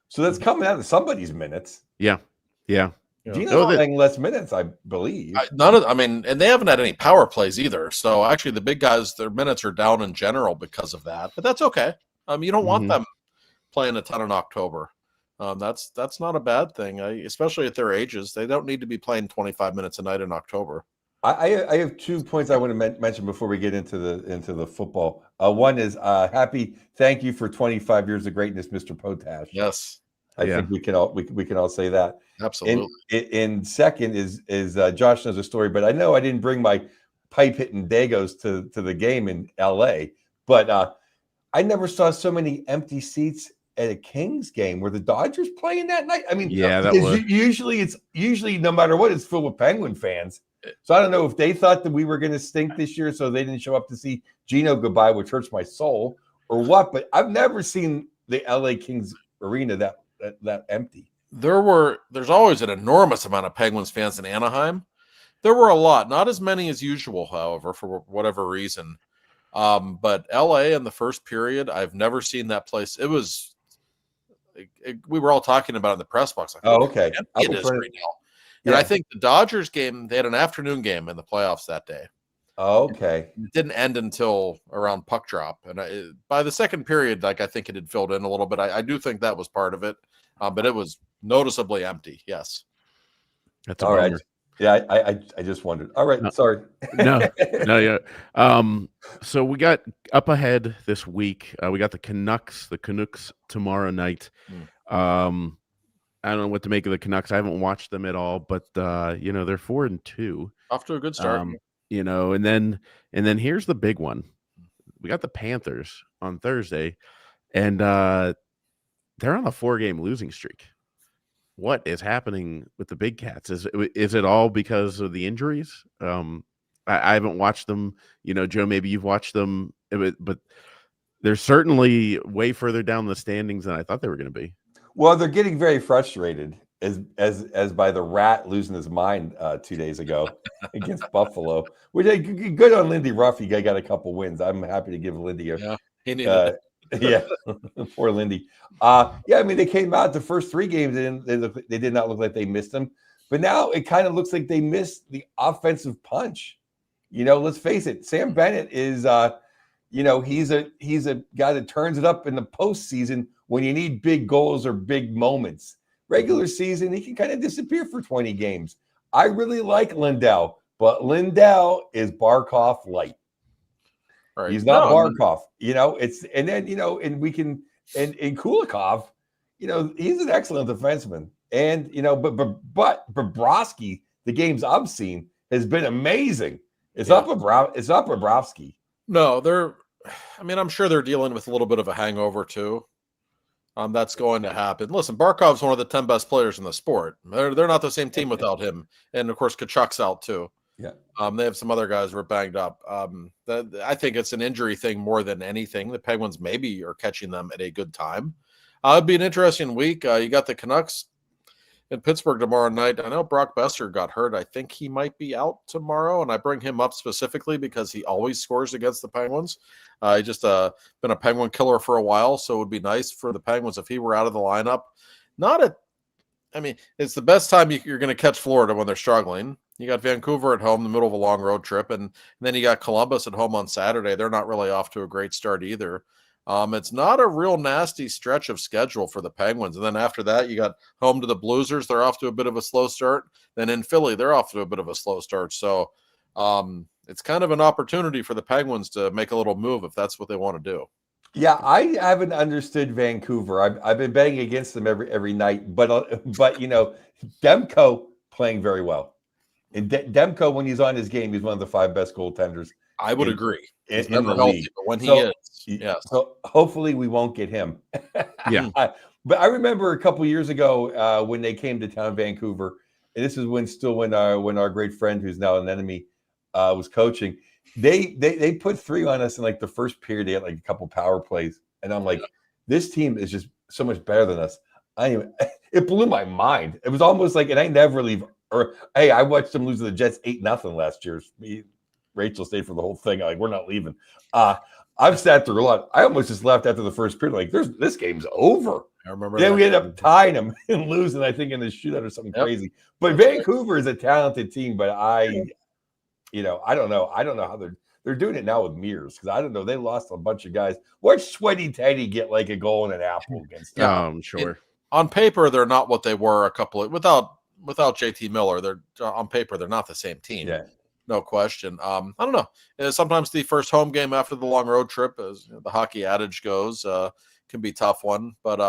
so that's coming out of somebody's minutes. Yeah. Gino's playing less minutes, I believe. And they haven't had any power plays either. So actually, the big guys, their minutes are down in general because of that. But that's okay. You don't want them playing a ton in October. That's not a bad thing, especially at their ages. They don't need to be playing 25 minutes a night in October. I have 2 points I want to mention before we get into the football. One is thank you for 25 years of greatness, Mr. Potash. Yes, I think we can all say that. Absolutely. And second is Josh knows a story, but I know I didn't bring my pipe hitting Dagos to the game in LA, but I never saw so many empty seats at a Kings game. Were the Dodgers playing that night? I mean, usually no matter what, it's filled with Penguin fans. So I don't know if they thought that we were going to stink this year, so they didn't show up to see Gino goodbye, which hurts my soul, or what. But I've never seen the LA Kings arena that empty. There's always an enormous amount of Penguins fans in Anaheim. There were a lot, not as many as usual, however, for whatever reason. But LA in the first period, I've never seen that place. It was. We were all talking about it in the press box. Like, okay. It is right now. And I think the Dodgers game, they had an afternoon game in the playoffs that day. Okay. It didn't end until around puck drop. And by the second period, I think it had filled in a little bit. I do think that was part of it. But it was noticeably empty. Yes. That's all right. Yeah, I just wondered. All right. Sorry. No, yeah. So we got up ahead this week. We got the Canucks tomorrow night. I don't know what to make of the Canucks. I haven't watched them at all, but they're 4-2. Off to a good start. And then here's the big one. We got the Panthers on Thursday, and they're on a 4-game losing streak. What is happening with the Big Cats? Is it all because of the injuries? I haven't watched them. Joe, maybe you've watched them, but they're certainly way further down the standings than I thought they were going to be. Well, they're getting very frustrated as by the Rat losing his mind 2 days ago against Buffalo. Which good on Lindy Ruff. He got a couple wins. I'm happy to give Lindy He needed it. Yeah, poor Lindy. Yeah, I mean, they came out the first 3 games, and they did not look like they missed them. But now it kind of looks like they missed the offensive punch. Let's face it, Sam Bennett is he's a guy that turns it up in the postseason when you need big goals or big moments. Regular season, he can kind of disappear for 20 games. I really like Lindell, but Lindell is Barkov light. Right. He's not Barkov, and we can, and Kulikov, he's an excellent defenseman. And, but Bobrovsky, the games I've seen, has been amazing. It's not Bobrovsky. No, I'm sure they're dealing with a little bit of a hangover too. That's going to happen. Listen, Barkov's one of the 10 best players in the sport. They're not the same team without him. And of course, Kachuk's out too. Yeah. They have some other guys who are banged up. I think it's an injury thing more than anything. The Penguins maybe are catching them at a good time. It'd be an interesting week. You got the Canucks in Pittsburgh tomorrow night. I know Brock Besser got hurt. I think he might be out tomorrow, and I bring him up specifically because he always scores against the Penguins. He just been a Penguin killer for a while, so it would be nice for the Penguins if he were out of the lineup. It's the best time you're going to catch Florida when they're struggling. You got Vancouver at home in the middle of a long road trip, and then you got Columbus at home on Saturday. They're not really off to a great start either. It's not a real nasty stretch of schedule for the Penguins. And then after that, you got home to the Bluesers. They're off to a bit of a slow start. Then in Philly, they're off to a bit of a slow start. So it's kind of an opportunity for the Penguins to make a little move if that's what they want to do. Yeah, I haven't understood Vancouver. I've been betting against them every night, but Demko playing very well. And Demko, when he's on his game, he's one of the 5 best goaltenders. I would agree. He's in never the healthy, league. but when he is, yes. So hopefully we won't get him. Yeah. But I remember a couple years ago when they came to town, Vancouver, and this is when our great friend, who's now an enemy, was coaching. They put 3 on us in like the first period. They had like a couple power plays, and I'm like, this team is just so much better than us. It blew my mind. It was almost like, and I never leave. Or hey, I watched them lose to the Jets 8-0 last year. Rachel stayed for the whole thing. Like, we're not leaving. I've sat through a lot. I almost just left after the first period. Like, this game's over. I remember. Then we ended up tying them and losing, I think, in the shootout or something crazy. But Vancouver is a talented team. But I don't know. I don't know how they're doing it now with Mears, because I don't know. They lost a bunch of guys. Watch Sweaty Teddy get like a goal and an apple against them. Sure. On paper, they're not what they were without JT Miller. They're on paper, they're not the same team. Yeah. No question. I don't know. Sometimes the first home game after the long road trip, as the hockey adage goes, can be a tough one. But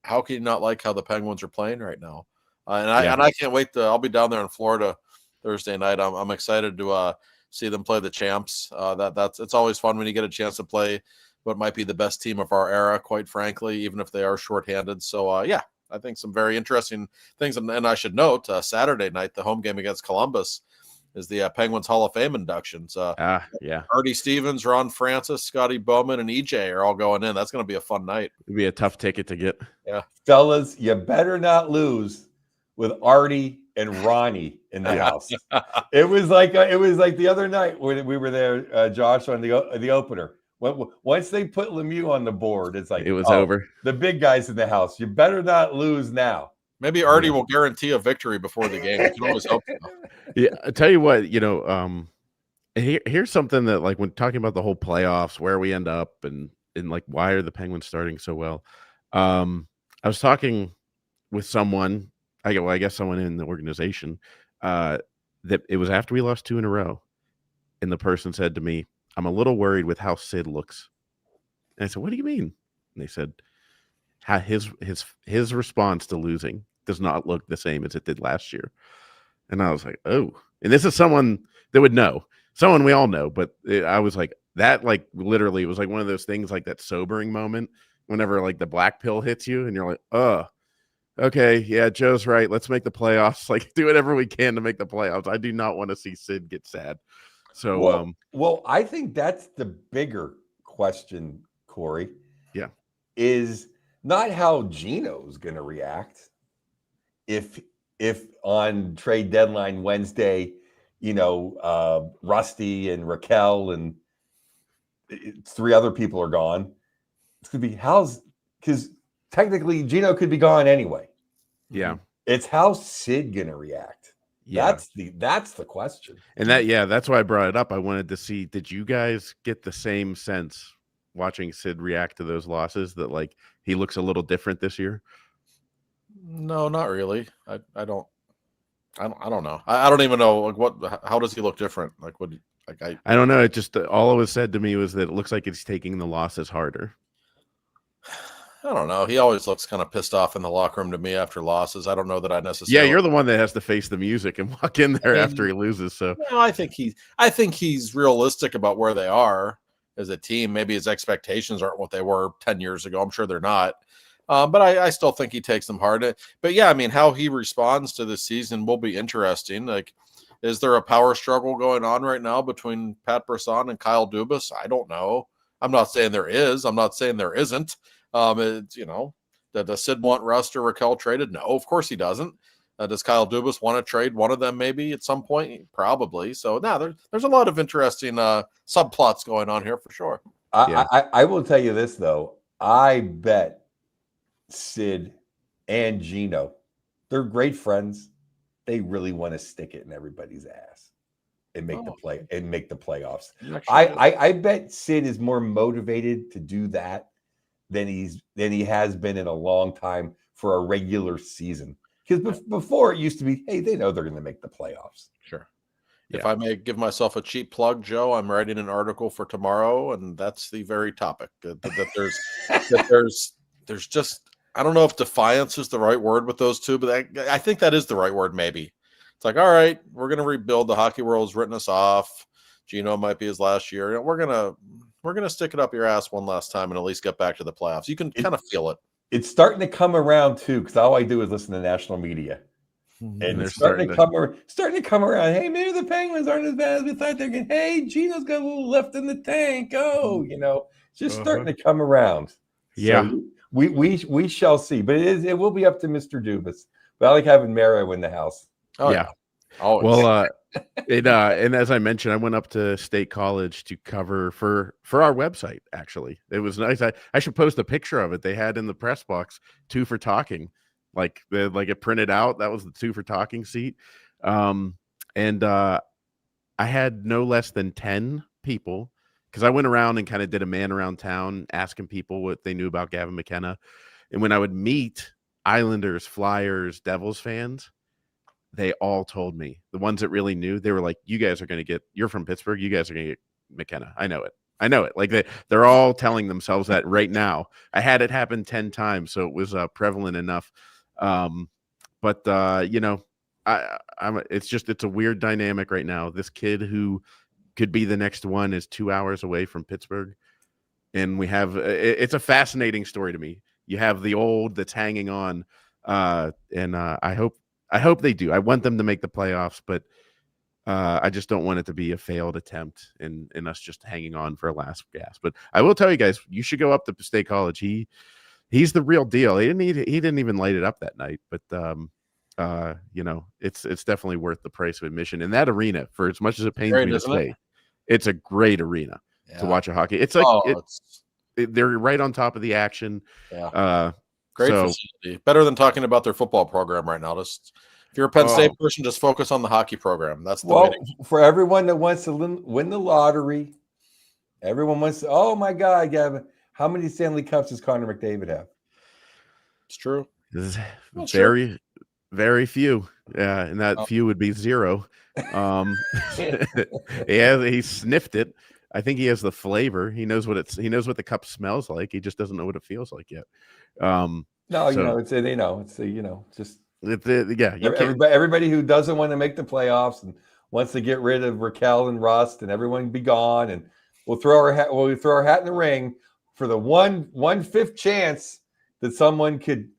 how can you not like how the Penguins are playing right now? And I can't wait. I'll be down there in Florida Thursday night. I'm excited to see them play the champs. It's always fun when you get a chance to play what might be the best team of our era, quite frankly, even if they are shorthanded. So I think some very interesting things. And I should note, Saturday night, the home game against Columbus is the Penguins Hall of Fame inductions. Artie Stevens, Ron Francis, Scotty Bowman, and EJ are all going in. That's going to be a fun night. It'd be a tough ticket to get. Yeah. Fellas, you better not lose with Artie and Ronnie in the house. It was like the other night when we were there, Josh, on the opener. Once they put Lemieux on the board, it's like it was over. The big guys in the house. You better not lose now. Maybe Artie will guarantee a victory before the game. You can always hope so. Yeah, I tell you what, here's something that, like, when talking about the whole playoffs, where we end up, and like, why are the Penguins starting so well? I was talking with someone, I guess someone in the organization, that it was after we lost 2 in a row, and the person said to me, "I'm a little worried with how Sid looks." And I said, "What do you mean?" And they said, how his response to losing does not look the same as it did last year. And I was like, oh. And this is someone that would know. Someone we all know. But I was like, that, like, literally, it was like one of those things, like that sobering moment whenever, like, the black pill hits you and you're like, oh, okay, yeah, Joe's right. Let's make the playoffs. Like, do whatever we can to make the playoffs. I do not want to see Sid get sad. So, well, I think that's the bigger question, Corey. Yeah. Is not how Gino's going to react if on trade deadline Wednesday, Rusty and Raquel and three other people are gone. It's going to be because technically Gino could be gone anyway. Yeah. It's how's Sid going to react? Yeah. That's the question. And that's why I brought it up. I wanted to see, did you guys get the same sense watching Sid react to those losses that like he looks a little different this year? No, not really. I don't know. I don't even know like how does he look different? Like what like I don't know. It just all it was said to me was that it looks like he's taking the losses harder. I don't know. He always looks kind of pissed off in the locker room to me after losses. I don't know that I necessarily. Yeah, you're the one that has to face the music and walk in there after he loses. So no, I think he's realistic about where they are as a team. Maybe his expectations aren't what they were 10 years ago. I'm sure they're not. But I still think he takes them hard. But yeah, I mean, how he responds to the season will be interesting. Like, is there a power struggle going on right now between Pat Brisson and Kyle Dubas? I don't know. I'm not saying there is. I'm not saying there isn't. It's, does Sid want Rust or Raquel traded? No, of course he doesn't. Does Kyle Dubas want to trade one of them maybe at some point? Probably. So there's a lot of interesting subplots going on here for sure. I will tell you this though. I bet Sid and Gino, they're great friends. They really want to stick it in everybody's ass and make the playoffs. I bet Sid is more motivated to do that than he has been in a long time for a regular season. Because before it used to be, hey, they know they're going to make the playoffs. Sure. Yeah. If I may give myself a cheap plug, Joe, I'm writing an article for tomorrow, and that's the very topic that there's just, I don't know if defiance is the right word with those two, but I think that is the right word. Maybe it's like, all right, we're going to rebuild. The hockey world's written us off. Gino might be his last year. And we're going to stick it up your ass one last time and at least get back to the playoffs. You can kind of feel it. It's starting to come around too, because all I do is listen to national media. And they're starting to come around. Hey, maybe the Penguins aren't as bad as we thought they're going. Hey, Gino's got a little left in the tank. Oh, just starting to come around. Yeah. So we shall see. But it will be up to Mr. Dubas. But I like having Mario in the house. Oh yeah. Always. Well, and as I mentioned, I went up to State College to cover for our website. Actually, it was nice. I should post a picture of it. They had in the press box 2 for Talking, like it printed out. That was the 2 for Talking seat. And I had no less than 10 people because I went around and kind of did a man around town asking people what they knew about Gavin McKenna. And when I would meet Islanders, Flyers, Devils fans, they all told me, the ones that really knew, they were like, you guys are going to get, you're from Pittsburgh, you guys are going to get McKenna. I know it. Like they're all telling themselves that right now. I had it happen 10 times, so it was prevalent enough. But it's a weird dynamic right now. This kid who could be the next one is 2 hours away from Pittsburgh. And we have, it's a fascinating story to me. You have the old that's hanging on. And I hope they do. I want them to make the playoffs, but I just don't want it to be a failed attempt and us just hanging on for a last gasp. But I will tell you guys, you should go up to State College. He's the real deal. He didn't even light it up that night, but it's definitely worth the price of admission. In that arena, for as much as it pains me to say, it's a great arena to watch a hockey. It's like they're right on top of the action. Yeah. Great facility. Better than talking about their football program right now. Just if you're a Penn State person, just focus on the hockey program. That's the way for everyone that wants to win the lottery. Everyone wants to. Oh my God, Gavin! How many Stanley Cups does Connor McDavid have? It's true. Very, very few. Yeah, and that few would be 0. He sniffed it. I think he has the flavor. He knows what the cup smells like. He just doesn't know what it feels like yet. Everybody who doesn't want to make the playoffs and wants to get rid of Raquel and Rust and everyone be gone, and we'll throw our hat in the ring for the 1/5 chance that someone could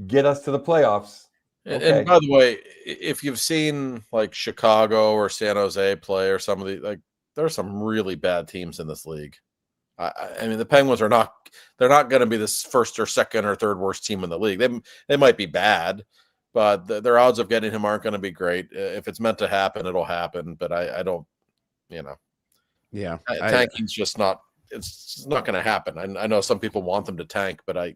get us to the playoffs. Okay. And by the way, if you've seen like Chicago or San Jose play or some of the there are some really bad teams in this league. I mean, the Penguins they're not going to be this first or second or third worst team in the league. They might be bad, but their odds of getting him aren't going to be great. If it's meant to happen, it'll happen. But I don't, Yeah, tanking's just not it's not going to happen. I know some people want them to tank, but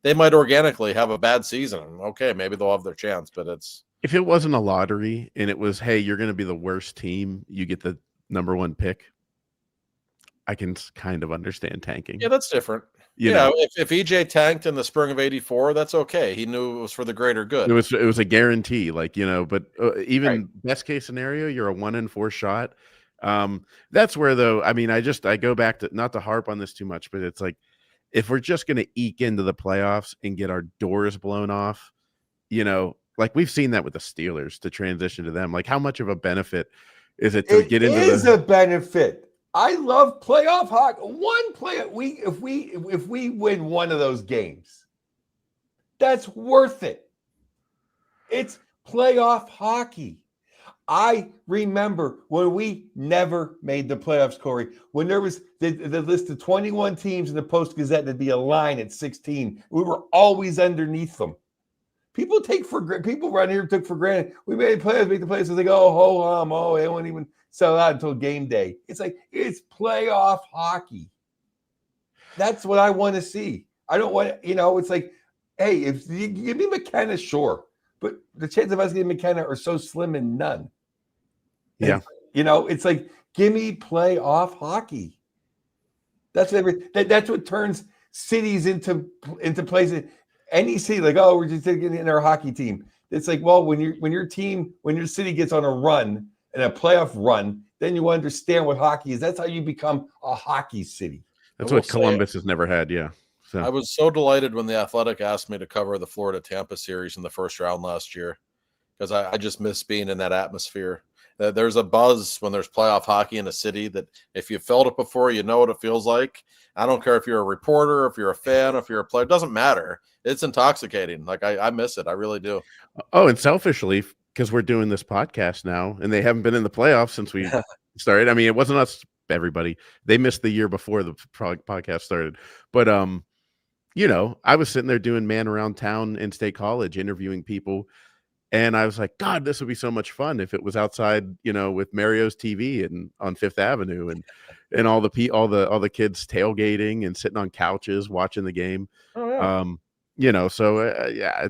they might organically have a bad season. Okay, maybe they'll have their chance, but if it wasn't a lottery and it was, hey, you're going to be the worst team, you get the number 1 pick, I can kind of understand tanking. yeah, that's different. You know, if EJ tanked in the spring of '84, that's okay. He knew it was for the greater good. it was a guarantee, like, but even Right. best case scenario, you're a 1 in 4 shot. That's where, though, I mean, I go back to, not to harp on this too much, but it's like, if we're just going to eke into the playoffs and get our doors blown off, like we've seen that with the Steelers, to transition to them, like how much of a benefit is it to get into a benefit. I love playoff hockey. If we win one of those games, that's worth it. It's playoff hockey. I remember when we never made the playoffs, Corey, when there was the list of 21 teams in the Post-Gazette, there'd be a line at 16. We were always underneath them. People around here took for granted. We made playoffs, make the playoffs. They go, they won't even sell out until game day. It's like, it's playoff hockey. That's what I want to see. I don't want, it's like, hey, if you give me McKenna, sure. But the chance of us getting McKenna are so slim and none. Yeah. It's like, give me playoff hockey. That's what turns cities into places. Any city, like, we're just getting in our hockey team. It's like, well, when your city gets on a run and a playoff run, then you understand what hockey is. That's how you become a hockey city. That's what Columbus has never had. Yeah. So I was so delighted when the Athletic asked me to cover the Florida Tampa series in the first round last year, because I just miss being in that atmosphere. There's a buzz when there's playoff hockey in a city that if you felt it before, you know what it feels like. I don't care if you're a reporter, if you're a fan, if you're a player, it doesn't matter. It's intoxicating. Like I miss it. I really do. Oh, and selfishly, because we're doing this podcast now and they haven't been in the playoffs since we started. I mean, it wasn't us, everybody. They missed the year before the podcast started. But, I was sitting there doing Man Around Town in State College, interviewing people. And I was like, God, this would be so much fun if it was outside, with Mario's TV and on Fifth Avenue and all the kids tailgating and sitting on couches watching the game. Oh, yeah.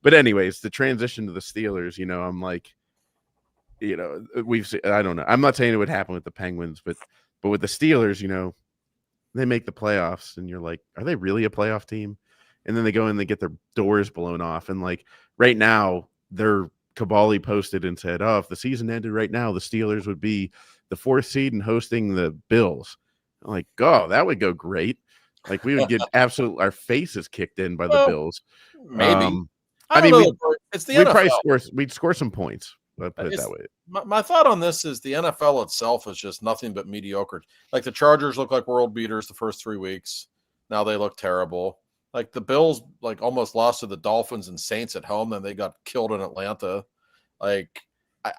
But anyways, the transition to the Steelers, I'm like, I don't know. I'm not saying it would happen with the Penguins, but with the Steelers, they make the playoffs and you're like, are they really a playoff team? And then they go and they get their doors blown off. And like right now, Cavalli posted and said, if the season ended right now, the Steelers would be the 4th seed and hosting the Bills. I'm like, that would go great. Like we would get our faces kicked in by the Bills. Maybe. It's the NFL. We'd score some points. Let's put it that way. My thought on this is the NFL itself is just nothing but mediocre. Like the Chargers look like world beaters the first 3 weeks. Now they look terrible. Like the Bills, like almost lost to the Dolphins and Saints at home. Then they got killed in Atlanta. Like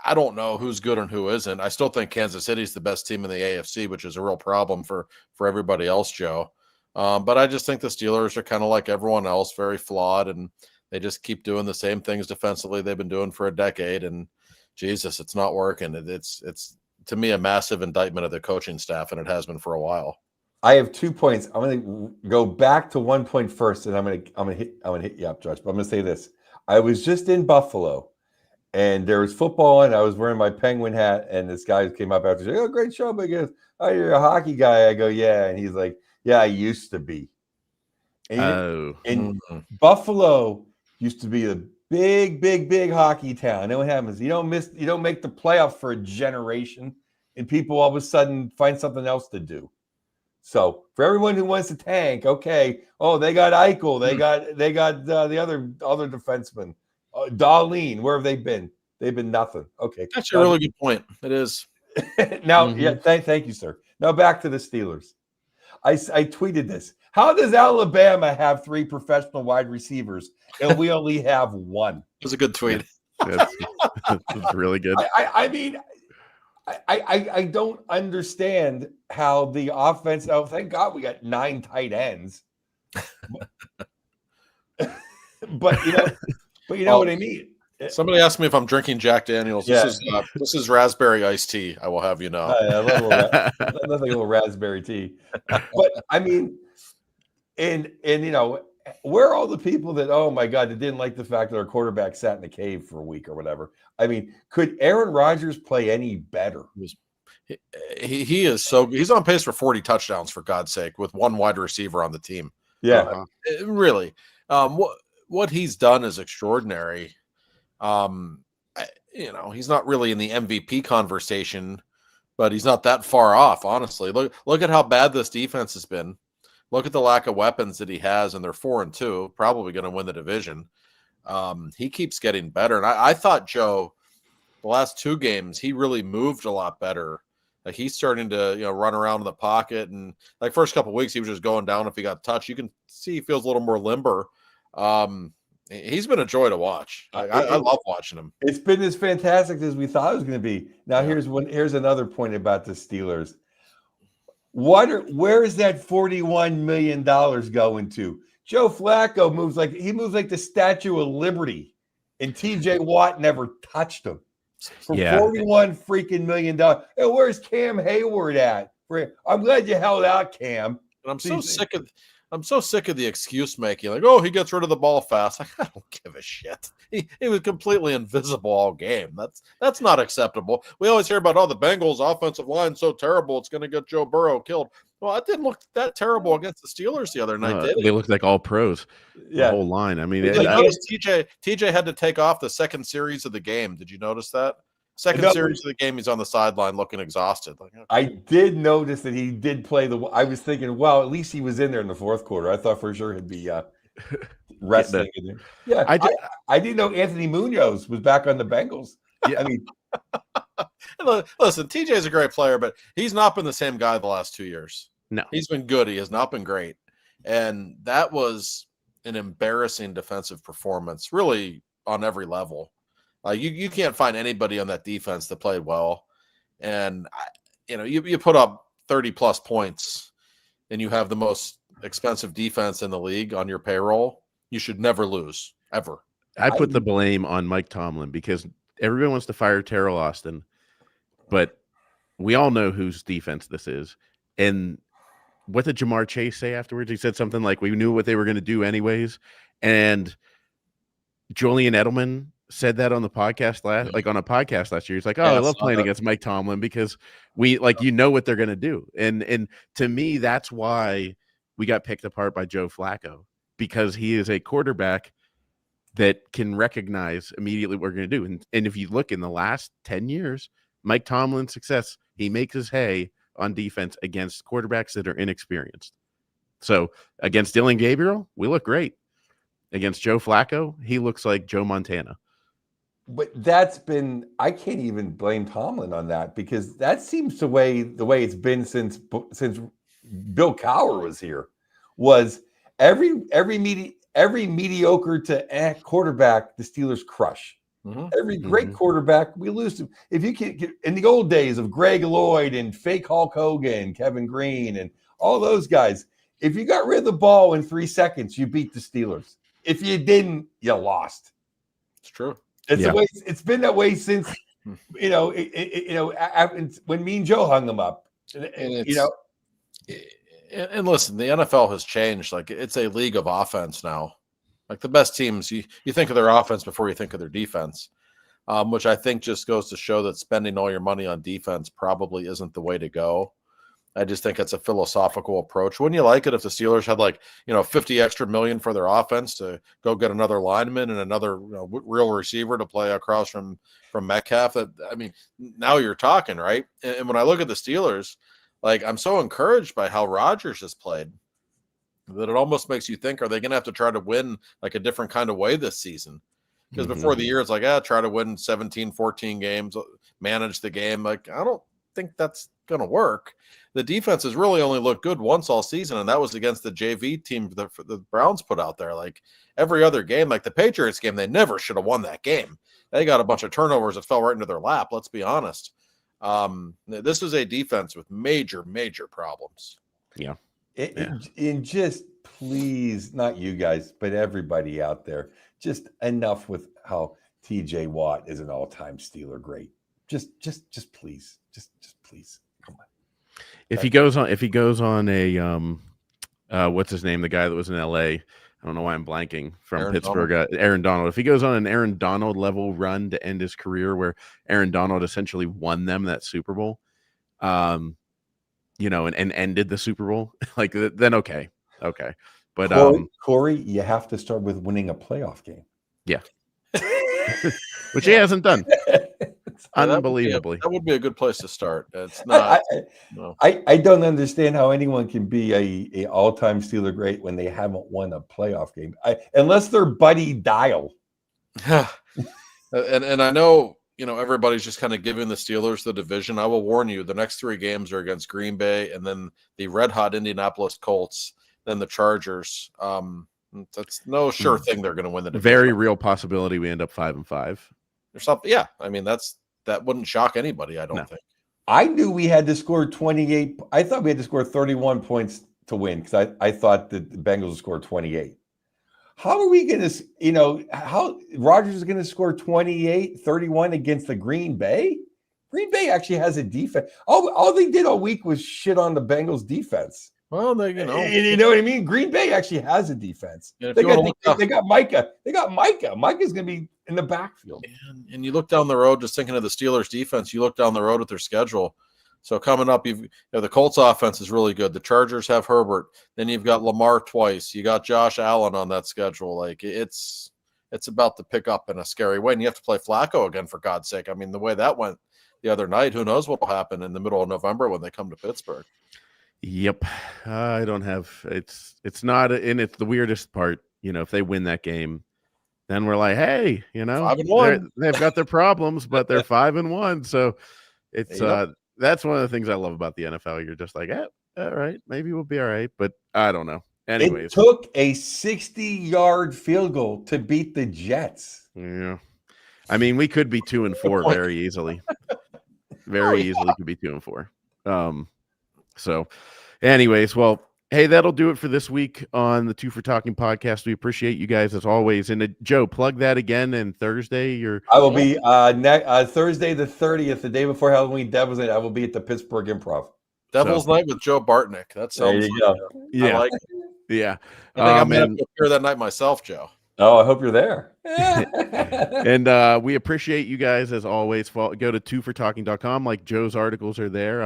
I don't know who's good and who isn't. I still think Kansas City's the best team in the AFC, which is a real problem for everybody else, Joe. But I just think the Steelers are kind of like everyone else, very flawed, and they just keep doing the same things defensively they've been doing for a decade. And Jesus, it's not working. It's to me a massive indictment of the coaching staff, and it has been for a while. I have 2 points. I'm going to go back to 1 point first, and I'm going to hit you up, Josh. But I'm going to say this: I was just in Buffalo, and there was football, and I was wearing my Penguin hat, and this guy came up after, saying, great show, but he goes, you're a hockey guy. I go, yeah, and he's like, yeah, I used to be. And Buffalo used to be a big, big, big hockey town. And then what happens? You don't make the playoff for a generation, and people all of a sudden find something else to do. So for everyone who wants to tank, okay. Oh, they got Eichel. They got the other defenseman, Darlene. Where have they been? They've been nothing. Okay, that's a really good point. It is. Now, yeah. Thank you, sir. Now back to the Steelers. I tweeted this. How does Alabama have 3 professional wide receivers and we only have 1? It was a good tweet. That's really good. I mean, I don't understand how the offense. Oh, thank God we got 9 tight ends. But you know what I mean. Somebody asked me if I'm drinking Jack Daniels. Yeah. This is raspberry iced tea. I will have you know. I love nothing a little raspberry tea. But I mean, and where are all the people that, oh my God, that didn't like the fact that our quarterback sat in the cave for a week or whatever? I mean, could Aaron Rodgers play any better? He is he's on pace for 40 touchdowns, for God's sake, with one wide receiver on the team. Yeah. Really. What he's done is extraordinary. He's not really in the MVP conversation, but he's not that far off, honestly. Look at how bad this defense has been. Look at the lack of weapons that he has, and they're 4-2, probably going to win the division. He keeps getting better. And I thought, Joe, the last 2 games, he really moved a lot better. Like, he's starting to, run around in the pocket, and like first couple of weeks, he was just going down if he got touched. You can see he feels a little more limber. He's been a joy to watch. I love watching him. It's been as fantastic as we thought it was going to be. Now, here's another point about the Steelers. Where is that $41 million going to? Joe Flacco moves like the Statue of Liberty, and TJ Watt never touched him for $41 freaking million. And where's Cam Hayward at? I'm glad you held out, Cam. And I'm so sick of the excuse making, like, oh, he gets rid of the ball fast. Like, I don't give a shit. He was completely invisible all game. That's not acceptable. We always hear about, the Bengals offensive line so terrible, it's going to get Joe Burrow killed. Well, it didn't look that terrible against the Steelers the other night, did it? They looked like all pros. The whole line. I mean, TJ had to take off the second series of the game. Did you notice that? Second series of the game, he's on the sideline looking exhausted. Like, okay. I did notice that he did play I was thinking, well, at least he was in there in the fourth quarter. I thought for sure he'd be resting. Yeah, I didn't know Anthony Munoz was back on the Bengals. Yeah, I mean, listen, TJ is a great player, but he's not been the same guy the last 2 years. No, he's been good. He has not been great, and that was an embarrassing defensive performance, really on every level. You can't find anybody on that defense that played well, and you put up 30+ points, and you have the most expensive defense in the league on your payroll. You should never lose, ever. I put the blame on Mike Tomlin because everyone wants to fire Terrell Austin, but we all know whose defense this is. And what did Jamar Chase say afterwards? He said something like, "We knew what they were going to do anyways," and Julian Edelman said that on the podcast last year. He's like, "Oh, I love playing against Mike Tomlin because we what they're going to do." And to me, that's why we got picked apart by Joe Flacco, because he is a quarterback that can recognize immediately what we're going to do. And if you look in the last 10 years, Mike Tomlin's success, he makes his hay on defense against quarterbacks that are inexperienced. So against Dylan Gabriel, we look great. Against Joe Flacco, he looks like Joe Montana. But I can't even blame Tomlin on that, because that seems the way it's been since Bill Cowher was here. Was every mediocre to quarterback the Steelers crush. Mm-hmm. Every great quarterback we lose to. If you can, in the old days of Greg Lloyd and fake Hulk Hogan, Kevin Green, and all those guys, if you got rid of the ball in 3 seconds, you beat the Steelers. If you didn't, you lost. It's true. It's the way it's been that way since when me and Joe hung them up. And listen, the NFL has changed. Like, it's a league of offense now. Like, the best teams, you think of their offense before you think of their defense, which I think just goes to show that spending all your money on defense probably isn't the way to go. I just think it's a philosophical approach. Wouldn't you like it if the Steelers had 50 extra million for their offense to go get another lineman and another real receiver to play across from Metcalf? Now you're talking, right? And when I look at the Steelers, I'm so encouraged by how Rodgers has played that it almost makes you think, are they going to have to try to win a different kind of way this season? Because before the year, it's try to win 17, 14 games, manage the game. I don't think that's going to work. The defense has really only looked good once all season, and that was against the JV team the Browns put out there. Every other game, the Patriots game, they never should have won that game. They got a bunch of turnovers that fell right into their lap, let's be honest. This is a defense with major, major problems. Yeah. And just please, not you guys, but everybody out there, just enough with how TJ Watt is an all-time Steeler great. Just please. Just please. Come on. If he goes on a what's his name? The guy that was in LA. I don't know why I'm blanking from Aaron Pittsburgh. Donald. Aaron Donald. If he goes on an Aaron Donald level run to end his career, where Aaron Donald essentially won them that Super Bowl, and ended the Super Bowl, like then okay. But Corey, you have to start with winning a playoff game. Yeah. Which he hasn't done. Unbelievably. That would be a good place to start. It's not. I don't understand how anyone can be a all-time Steeler great when they haven't won a playoff game, unless they're Buddy Dial. And I know everybody's just kind of giving the Steelers the division. I will warn you, the next 3 games are against Green Bay, and then the red-hot Indianapolis Colts, then the Chargers. That's no sure thing they're going to win the division. Very real possibility we end up 5-5 or something. Yeah, I mean that wouldn't shock anybody. I don't think. I knew we had to score 28. I thought we had to score 31 points to win because I thought that the Bengals would score 28. How are we going to, how Rodgers is going to score 28, 31 against the Green Bay? Green Bay actually has a defense. All they did all week was shit on the Bengals defense. Well, you know what I mean? Green Bay actually has a defense. They got Micah. They got Micah. Micah's going to be in the backfield. And you look down the road, just thinking of the Steelers defense, you look down the road at their schedule. So coming up, the Colts offense is really good. The Chargers have Herbert. Then you've got Lamar twice. You got Josh Allen on that schedule. Like it's about to pick up in a scary way. And you have to play Flacco again, for God's sake. I mean, the way that went the other night, who knows what will happen in the middle of November when they come to Pittsburgh. Yep. I don't have it's not, and it's the weirdest part, if they win that game, then we're like, hey, 5-1. they've got their problems, but they're 5-1. So it's that's one of the things I love about the NFL. You're just like, all right, maybe we'll be all right, but I don't know. Anyways, it took a 60-yard field goal to beat the Jets. Yeah. I mean, we could be 2-4 very easily. Very easily could be 2-4. So anyways, well, hey, that'll do it for this week on the Two for Talking podcast. We appreciate you guys as always. And Joe, plug that again. And Thursday, I will be Thursday the 30th, the day before Halloween Devil's Night. I will be at the Pittsburgh Improv. Devil's Night with Joe Bartnick. That sounds. There you go. Yeah, I like it. Yeah. I think I'm going to appear that night myself, Joe. Oh, I hope you're there. And we appreciate you guys as always. Go to twofortalking.com. Like Joe's articles are there.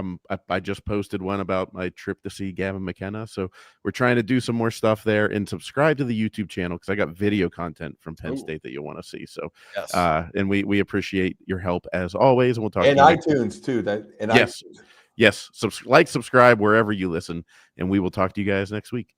I just posted one about my trip to see Gavin McKenna. So we're trying to do some more stuff there, and subscribe to the YouTube channel because I got video content from Penn State that you'll want to see. So, yes. And we appreciate your help as always. And we'll talk. And iTunes too. Yes. Subscribe wherever you listen, and we will talk to you guys next week.